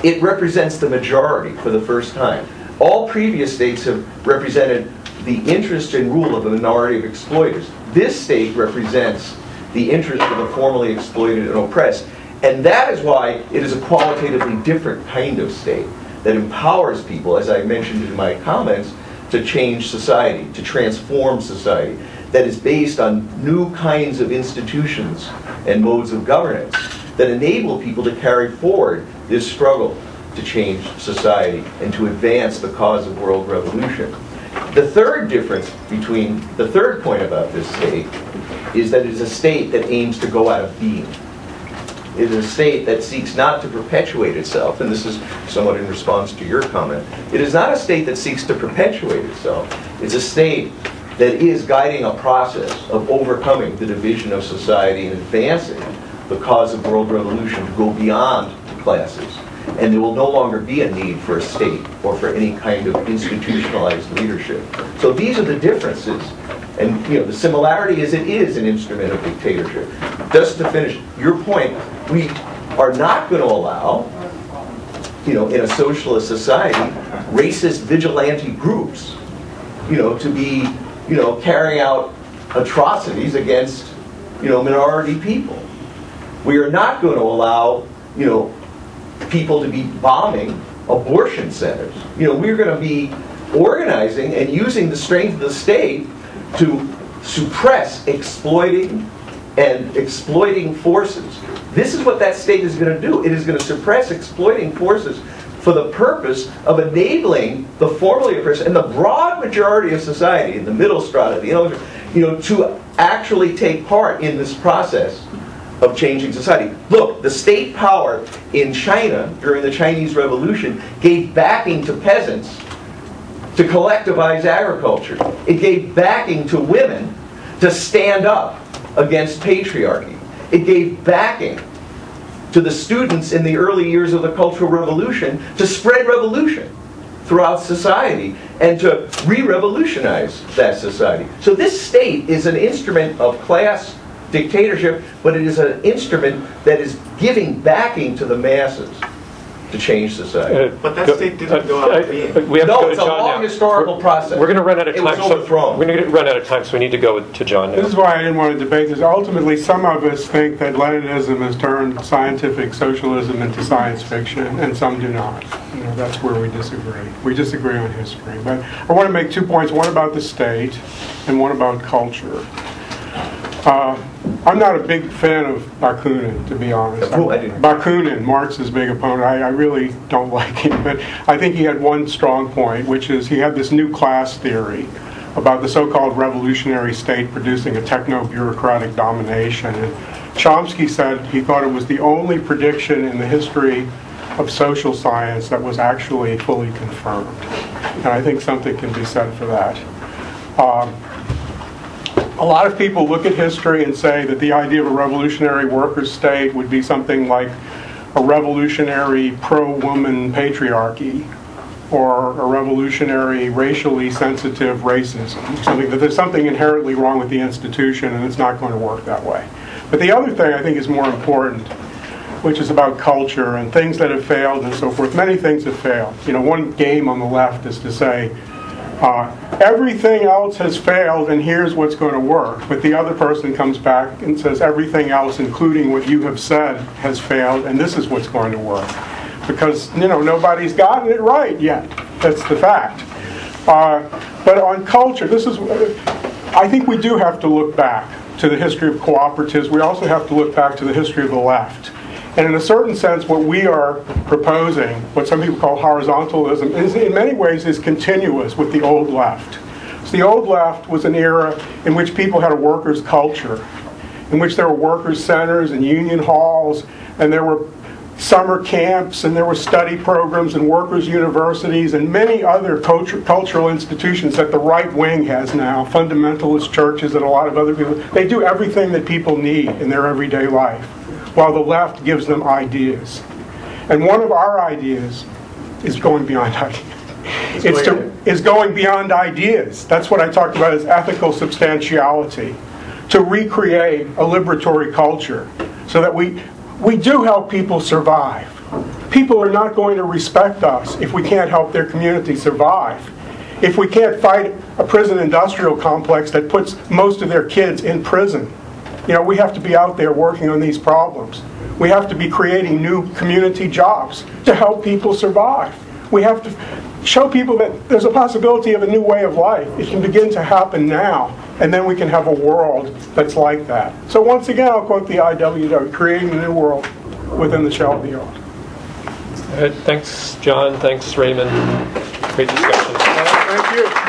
it represents the majority for the first time. All previous states have represented the interest and rule of a minority of exploiters. This state represents the interest of the formerly exploited and oppressed. And that is why it is a qualitatively different kind of state that empowers people, as I mentioned in my comments, to change society, to transform society, that is based on new kinds of institutions and modes of governance that enable people to carry forward this struggle to change society and to advance the cause of world revolution. The third point about this state is that it is a state that aims to go out of being. It is a state that seeks not to perpetuate itself, and this is somewhat in response to your comment. It is not a state that seeks to perpetuate itself. It's a state that is guiding a process of overcoming the division of society and advancing the cause of world revolution to go beyond classes. And there will no longer be a need for a state or for any kind of institutionalized leadership. So these are the differences. And the similarity is it is an instrument of dictatorship. Just to finish your point, we are not going to allow in a socialist society, racist vigilante groups, to be, carrying out atrocities against, minority people. We are not going to allow, people to be bombing abortion centers. We're going to be organizing and using the strength of the state to suppress exploiting forces. This is what that state is going to do. It is going to suppress exploiting forces for the purpose of enabling the formerly oppressed and the broad majority of society, in the middle strata, to actually take part in this process of changing society. Look, the state power in China during the Chinese Revolution gave backing to peasants to collectivize agriculture. It gave backing to women to stand up against patriarchy. It gave backing to the students in the early years of the Cultural Revolution to spread revolution throughout society and to re-revolutionize that society. So this state is an instrument of class dictatorship, but it is an instrument that is giving backing to the masses to change society. But that state didn't go out of being. We have to go to it's a John long now. historical process. We're going to run out of It time. was overthrown. We're going to run out of time, so we need to go to John now. This is why I didn't want to debate this. Ultimately, some of us think that Leninism has turned scientific socialism into science fiction, and some do not. That's where we disagree. We disagree on history. But I want to make 2 points, one about the state and one about culture. I'm not a big fan of Bakunin, to be honest. Bakunin, Marx's big opponent, I really don't like him. But I think he had one strong point, which is he had this new class theory about the so-called revolutionary state producing a techno-bureaucratic domination. And Chomsky said he thought it was the only prediction in the history of social science that was actually fully confirmed. And I think something can be said for that. A lot of people look at history and say that the idea of a revolutionary workers' state would be something like a revolutionary pro-woman patriarchy or a revolutionary racially sensitive racism. Something that there's something inherently wrong with the institution and it's not going to work that way. But the other thing I think is more important, which is about culture and things that have failed and so forth. Many things have failed. One game on the left is to say, everything else has failed and here's what's going to work. But the other person comes back and says everything else, including what you have said, has failed and this is what's going to work. Because, nobody's gotten it right yet. That's the fact. But on culture, I think we do have to look back to the history of cooperatives. We also have to look back to the history of the left. And in a certain sense, what we are proposing, what some people call horizontalism, is in many ways is continuous with the old left. So the old left was an era in which people had a workers' culture, in which there were workers' centers and union halls, and there were summer camps, and there were study programs and workers' universities, and many other cultural institutions that the right wing has now, fundamentalist churches and a lot of other people. They do everything that people need in their everyday life, while the left gives them ideas. And one of our ideas is going beyond ideas. It's going beyond ideas. That's what I talked about as ethical substantiality. To recreate a liberatory culture so that we do help people survive. People are not going to respect us if we can't help their community survive. If we can't fight a prison industrial complex that puts most of their kids in prison. We have to be out there working on these problems. We have to be creating new community jobs to help people survive. We have to show people that there's a possibility of a new way of life. It can begin to happen now, and then we can have a world that's like that. So once again, I'll quote the IWW, creating a new world within the shell of the old. Thanks, John. Thanks, Raymond. Great discussion. Thank you.